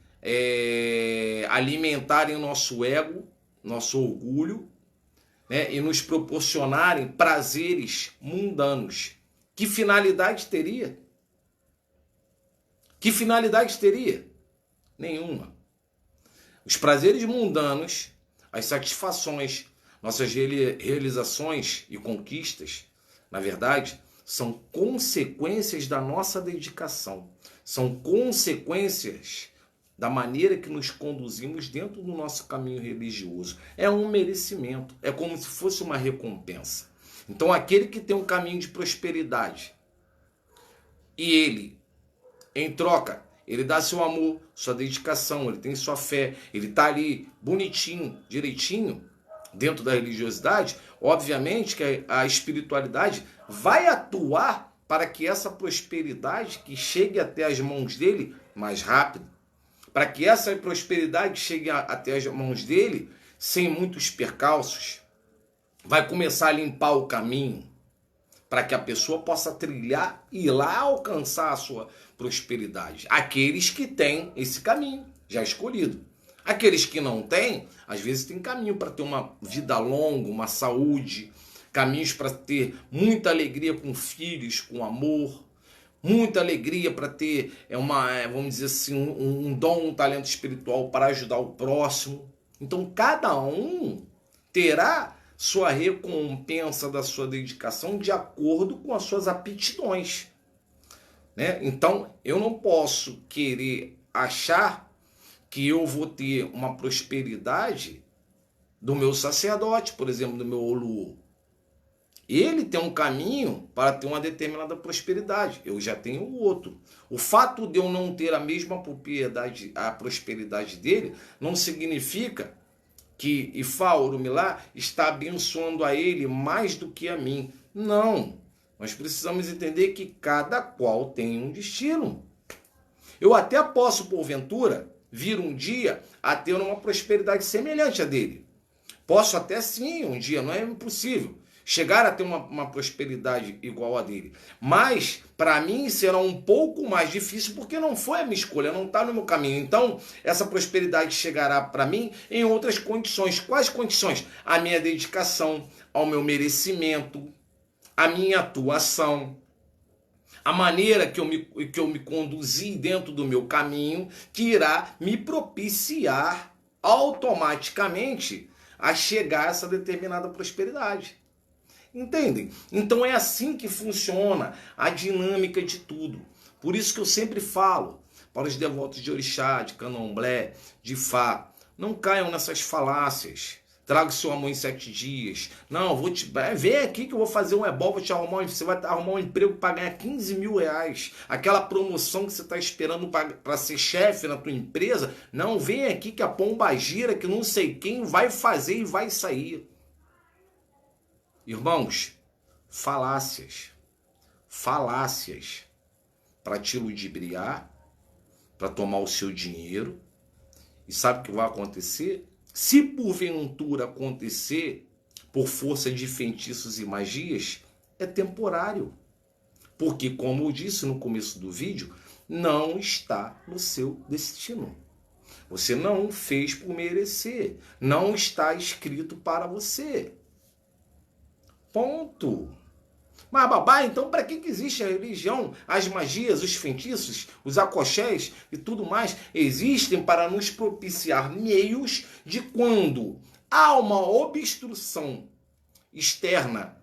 alimentarem o nosso ego, nosso orgulho, né? E nos proporcionarem prazeres mundanos. Que finalidade teria? Que finalidade teria? Nenhuma. Os prazeres mundanos, as satisfações, nossas realizações e conquistas, na verdade, são consequências da nossa dedicação. São consequências da maneira que nos conduzimos dentro do nosso caminho religioso. É um merecimento, é como se fosse uma recompensa. Então, aquele que tem um caminho de prosperidade e ele, em troca, ele dá seu amor, sua dedicação, ele tem sua fé, ele está ali bonitinho, direitinho, dentro da religiosidade, obviamente que a espiritualidade vai atuar para que essa prosperidade que chegue até as mãos dele mais rápido, para que essa prosperidade chegue até as mãos dele sem muitos percalços, vai começar a limpar o caminho para que a pessoa possa trilhar e ir lá alcançar a sua prosperidade. Aqueles que têm esse caminho já escolhido. Aqueles que não têm, às vezes tem caminho para ter uma vida longa, uma saúde, caminhos para ter muita alegria com filhos, com amor, muita alegria para ter vamos dizer assim, um dom, um talento espiritual para ajudar o próximo. Então cada um terá sua recompensa da sua dedicação de acordo com as suas aptidões, né? Então eu não posso querer achar que eu vou ter uma prosperidade do meu sacerdote, por exemplo, do meu Olu. Ele tem um caminho para ter uma determinada prosperidade. Eu já tenho o outro. O fato de eu não ter a mesma propriedade, a prosperidade dele, não significa que Ifá Orumilá está abençoando a ele mais do que a mim. Não. Nós precisamos entender que cada qual tem um destino. Eu até posso, porventura, vir um dia a ter uma prosperidade semelhante à dele. Posso até sim, um dia, não é impossível, chegar a ter uma prosperidade igual a dele. Mas, para mim, será um pouco mais difícil porque não foi a minha escolha, não está no meu caminho. Então, essa prosperidade chegará para mim em outras condições. Quais condições? A minha dedicação, ao meu merecimento, a minha atuação, a maneira que eu me conduzi dentro do meu caminho, que irá me propiciar automaticamente a chegar a essa determinada prosperidade. Entendem? Então é assim que funciona a dinâmica de tudo. Por isso que eu sempre falo para os devotos de orixá, de candomblé, de Ifá, não caiam nessas falácias. Traga o seu amor em 7 dias. Não, vem aqui que eu vou fazer um ebó, você vai arrumar um emprego para ganhar 15 mil reais. Aquela promoção que você está esperando para ser chefe na tua empresa. Não, vem aqui que a pomba gira, que não sei quem vai fazer e vai sair. Irmãos, falácias. Falácias para te ludibriar, para tomar o seu dinheiro. E sabe o que vai acontecer? Se porventura acontecer por força de feitiços e magias, é temporário. Porque, como eu disse no começo do vídeo, não está no seu destino. Você não fez por merecer. Não está escrito para você. Ponto. Mas babá, então para que existe a religião, as magias, os feitiços, os akoxés e tudo mais? Existem para nos propiciar meios de quando há uma obstrução externa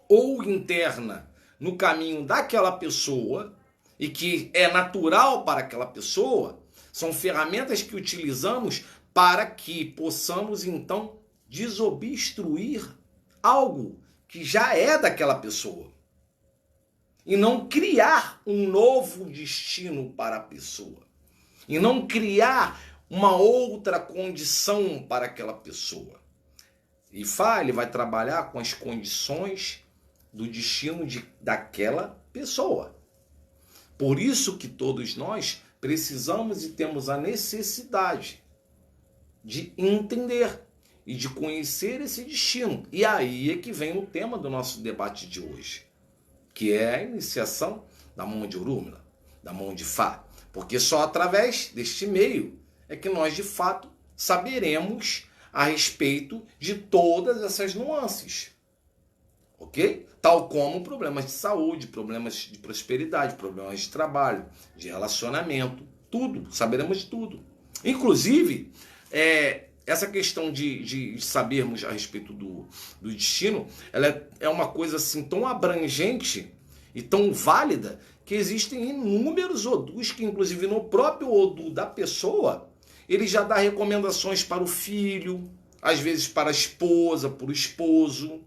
ou interna no caminho daquela pessoa e que é natural para aquela pessoa, são ferramentas que utilizamos para que possamos então desobstruir algo que já é daquela pessoa e não criar um novo destino para a pessoa e não criar uma outra condição para aquela pessoa. Ifá, ele vai trabalhar com as condições do destino daquela pessoa. Por isso que todos nós precisamos e temos a necessidade de entender e de conhecer esse destino. E aí é que vem o tema do nosso debate de hoje, que é a iniciação da mão de Orúmila, da mão de Fá. Porque só através deste meio é que nós, de fato, saberemos a respeito de todas essas nuances. Ok? Tal como problemas de saúde, problemas de prosperidade, problemas de trabalho, de relacionamento, tudo. Saberemos de tudo. Inclusive, essa questão de sabermos a respeito do destino, ela é uma coisa assim tão abrangente e tão válida que existem inúmeros odus que, inclusive, no próprio odu da pessoa, ele já dá recomendações para o filho, às vezes para a esposa, para o esposo,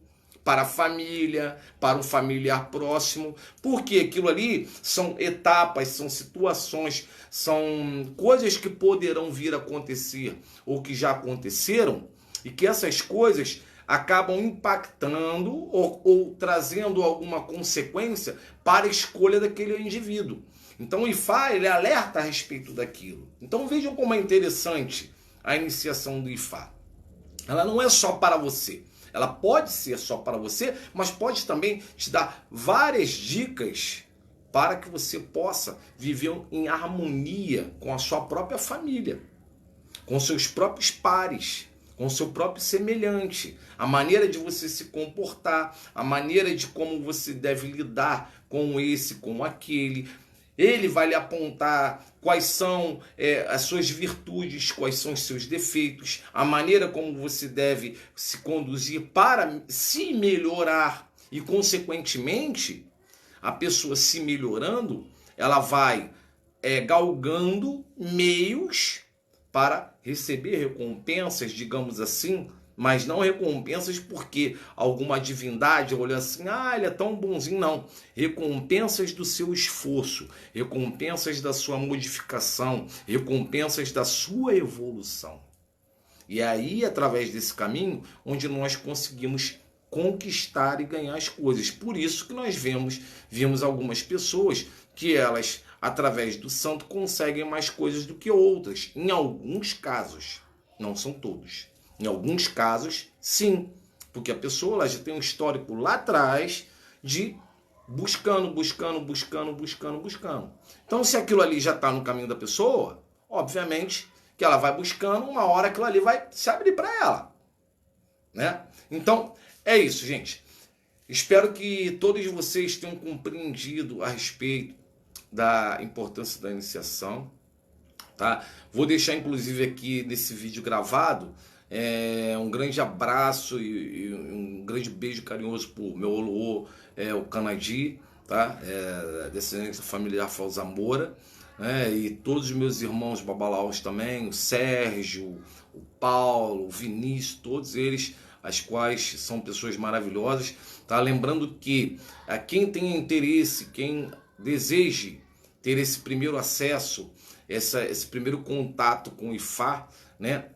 para a família, para um familiar próximo, porque aquilo ali são etapas, são situações, são coisas que poderão vir a acontecer ou que já aconteceram e que essas coisas acabam impactando ou trazendo alguma consequência para a escolha daquele indivíduo. Então o Ifá, ele alerta a respeito daquilo. Então vejam como é interessante a iniciação do Ifá. Ela não é só para você. Ela pode ser só para você, mas pode também te dar várias dicas para que você possa viver em harmonia com a sua própria família, com seus próprios pares, com o seu próprio semelhante, a maneira de você se comportar, a maneira de como você deve lidar com esse, com aquele. Ele vai lhe apontar quais são as suas virtudes, quais são os seus defeitos, a maneira como você deve se conduzir para se melhorar. E, consequentemente, a pessoa se melhorando, ela vai galgando meios para receber recompensas, digamos assim, mas não recompensas porque alguma divindade olha assim, ele é tão bonzinho, não. Recompensas do seu esforço, recompensas da sua modificação, recompensas da sua evolução. E é aí, através desse caminho, onde nós conseguimos conquistar e ganhar as coisas. Por isso que nós vimos algumas pessoas que elas, através do santo, conseguem mais coisas do que outras. Em alguns casos, não são todos. Em alguns casos, sim, porque a pessoa ela já tem um histórico lá atrás de buscando. Então, se aquilo ali já está no caminho da pessoa, obviamente que ela vai buscando, uma hora aquilo ali vai se abrir para ela, né? Então, é isso, gente. Espero que todos vocês tenham compreendido a respeito da importância da iniciação, tá? Vou deixar, inclusive, aqui nesse vídeo gravado, um grande abraço e um grande beijo carinhoso pro meu Oloô, o Canadi, tá? Descendente familiar Falza Moura, né? E todos os meus irmãos babalaos também, o Sérgio, o Paulo, o Vinícius, todos eles, as quais são pessoas maravilhosas, tá? Lembrando que quem tem interesse, quem deseje ter esse primeiro acesso, esse primeiro contato com o Ifá, né?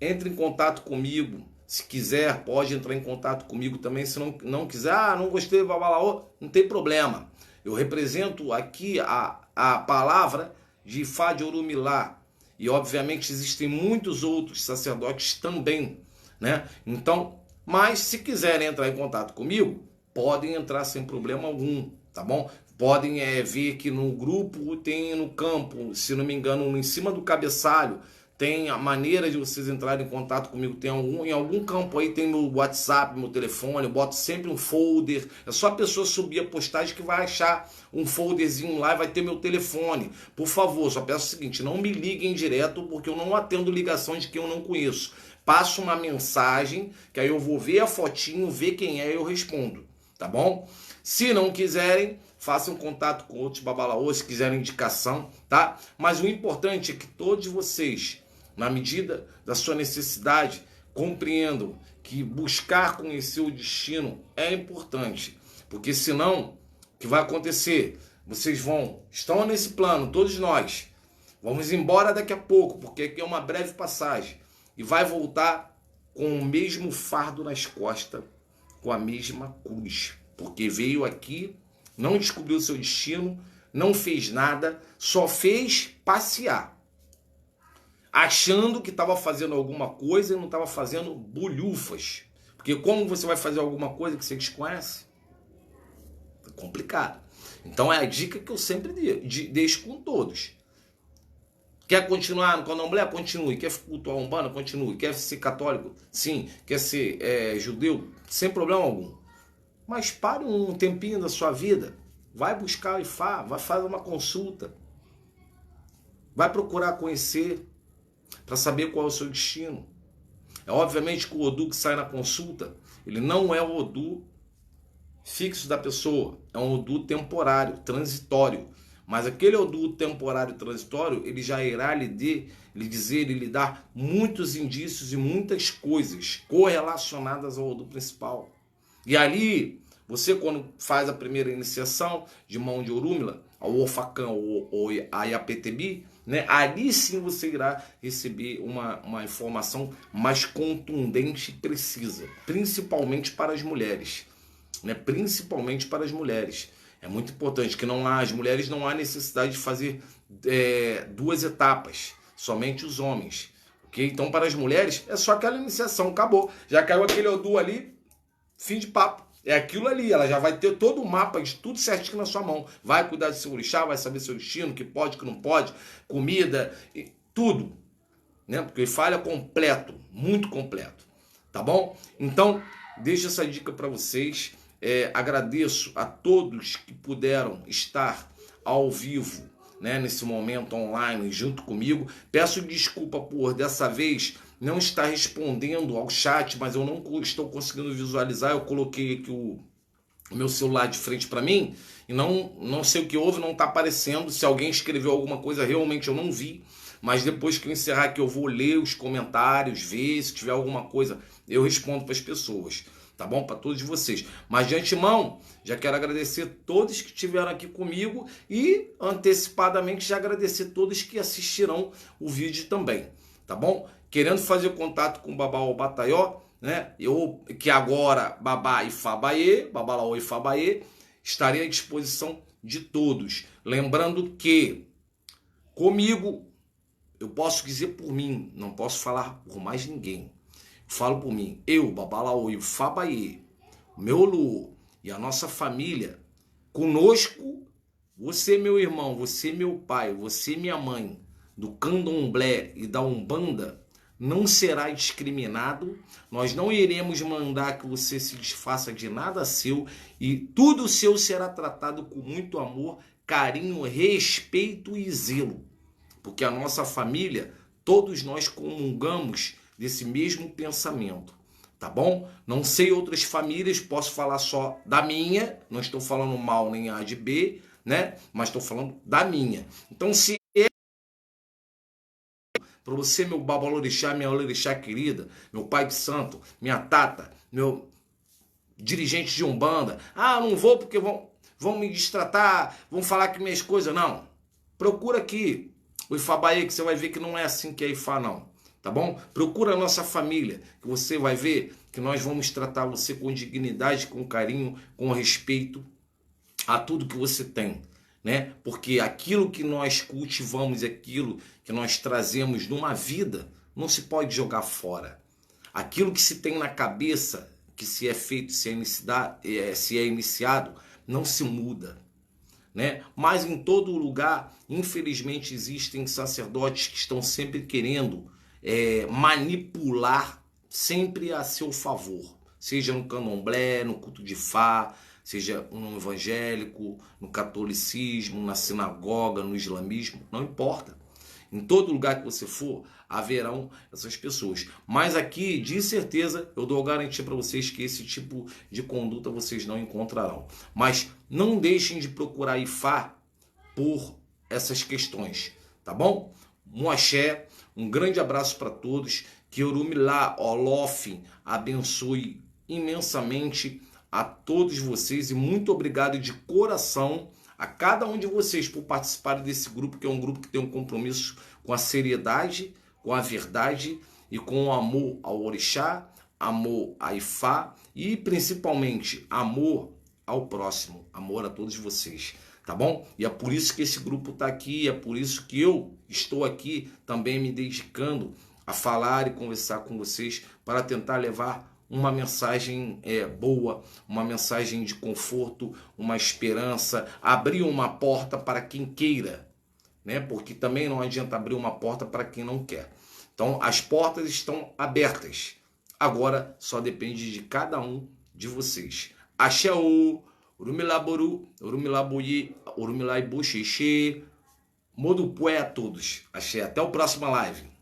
Entre em contato comigo. Se quiser, pode entrar em contato comigo também. Se não quiser, não gostei do babalaô, não tem problema. Eu represento aqui a palavra de Ifá de Orumilá. E, obviamente, existem muitos outros sacerdotes também, né? Então, mas se quiserem entrar em contato comigo, podem entrar sem problema algum, tá bom? Podem ver que no grupo tem no campo, se não me engano, em cima do cabeçalho, tem a maneira de vocês entrarem em contato comigo, tem em algum campo aí, tem meu WhatsApp, meu telefone, eu boto sempre um folder, é só a pessoa subir a postagem que vai achar um folderzinho lá e vai ter meu telefone. Por favor, só peço o seguinte, não me liguem direto, porque eu não atendo ligações de quem eu não conheço. Passo uma mensagem, que aí eu vou ver a fotinho, ver quem é e eu respondo, tá bom? Se não quiserem, façam contato com outros babalaôs, se quiserem indicação, tá? Mas o importante é que todos vocês, na medida da sua necessidade, compreendam que buscar conhecer o destino é importante. Porque senão, o que vai acontecer? Vocês estão nesse plano, todos nós, vamos embora daqui a pouco, porque aqui é uma breve passagem. E vai voltar com o mesmo fardo nas costas, com a mesma cruz. Porque veio aqui, não descobriu seu destino, não fez nada, só fez passear. Achando que estava fazendo alguma coisa e não estava fazendo bolhufas. Porque como você vai fazer alguma coisa que você desconhece? É complicado. Então é a dica que eu sempre deixo com todos. Quer continuar no candomblé? Continue. Quer cultuar a Umbanda? Continue. Quer ser católico? Sim. Quer ser judeu? Sem problema algum. Mas pare um tempinho da sua vida. Vai buscar o Ifá, vai fazer uma consulta. Vai procurar conhecer para saber qual é o seu destino. É obviamente que o Odu que sai na consulta, ele não é o Odu fixo da pessoa. É um Odu temporário, transitório. Mas aquele Odu temporário transitório, ele já irá lhe dar muitos indícios e muitas coisas correlacionadas ao Odu principal. E ali, você quando faz a primeira iniciação de mão de Orúmila, ao Ofacã ou a Iapetebi, né, ali sim você irá receber uma informação mais contundente e precisa, principalmente para as mulheres. Né, principalmente para as mulheres. É muito importante que as mulheres não há necessidade de fazer duas etapas, somente os homens. Okay? Então, para as mulheres, é só aquela iniciação, acabou. Já caiu aquele Odu ali, fim de papo. É aquilo ali, ela já vai ter todo o mapa de tudo certinho na sua mão. Vai cuidar do seu orixá, vai saber seu destino, que pode, que não pode, comida, tudo. Né? Porque ele falha completo, muito completo. Tá bom? Então, deixo essa dica para vocês. Agradeço a todos que puderam estar ao vivo, né, nesse momento online junto comigo. Peço desculpa por dessa vez não estar respondendo ao chat, mas eu não estou conseguindo visualizar. Eu coloquei aqui o meu celular de frente para mim e não sei o que houve, não está aparecendo. Se alguém escreveu alguma coisa, realmente eu não vi. Mas depois que eu encerrar aqui, eu vou ler os comentários, ver se tiver alguma coisa, eu respondo para as pessoas. Tá bom? Para todos vocês. Mas de antemão, já quero agradecer todos que estiveram aqui comigo e antecipadamente já agradecer todos que assistirão o vídeo também. Tá bom? Querendo fazer contato com o Babalaô Bataió, né? Eu que agora Babá Ifabaê, Babalaô Ifabaê, estarei à disposição de todos. Lembrando que comigo, eu posso dizer por mim, não posso falar por mais ninguém. Falo por mim, eu, Babalaô e o Fabaê, meu Lu e a nossa família, conosco, você meu irmão, você meu pai, você minha mãe, do candomblé e da Umbanda, não será discriminado, nós não iremos mandar que você se desfaça de nada seu e tudo seu será tratado com muito amor, carinho, respeito e zelo. Porque a nossa família, todos nós comungamos desse mesmo pensamento, tá bom? Não sei outras famílias, posso falar só da minha, não estou falando mal nem A de B, né? Mas estou falando da minha. Então, se para você, meu babalorixá, minha orixá querida, meu pai de santo, minha tata, meu dirigente de Umbanda, não vou porque vão me destratar, vão falar que minhas coisas, não. Procura aqui o Ifabaê, que você vai ver que não é assim que é Ifá, não. Tá bom? Procura a nossa família, que você vai ver que nós vamos tratar você com dignidade, com carinho, com respeito a tudo que você tem, né? Porque aquilo que nós cultivamos, aquilo que nós trazemos numa vida, não se pode jogar fora. Aquilo que se tem na cabeça, que se é feito, se é iniciado, não se muda. né? Mas em todo lugar, infelizmente, existem sacerdotes que estão sempre querendo manipular sempre a seu favor, seja no candomblé, no culto de Fá, seja no evangélico, no catolicismo, na sinagoga, no islamismo, não importa. Em todo lugar que você for, haverão essas pessoas. Mas aqui, de certeza, eu dou garantia para vocês que esse tipo de conduta vocês não encontrarão. Mas não deixem de procurar Ifá por essas questões, tá bom? Um axé, um grande abraço para todos, que Orumilá Olof abençoe imensamente a todos vocês e muito obrigado de coração a cada um de vocês por participarem desse grupo, que é um grupo que tem um compromisso com a seriedade, com a verdade e com o amor ao orixá, amor a Ifá e principalmente amor ao próximo, amor a todos vocês, tá bom? E é por isso que esse grupo está aqui, é por isso que eu estou aqui também me dedicando a falar e conversar com vocês para tentar levar uma mensagem boa, uma mensagem de conforto, uma esperança, abrir uma porta para quem queira, né? Porque também não adianta abrir uma porta para quem não quer. Então as portas estão abertas. Agora só depende de cada um de vocês. Axéu, Urumilaboru, Urumilaboyi, Urumilaibuxixi, Modupué a todos. Axé, até o próximo live.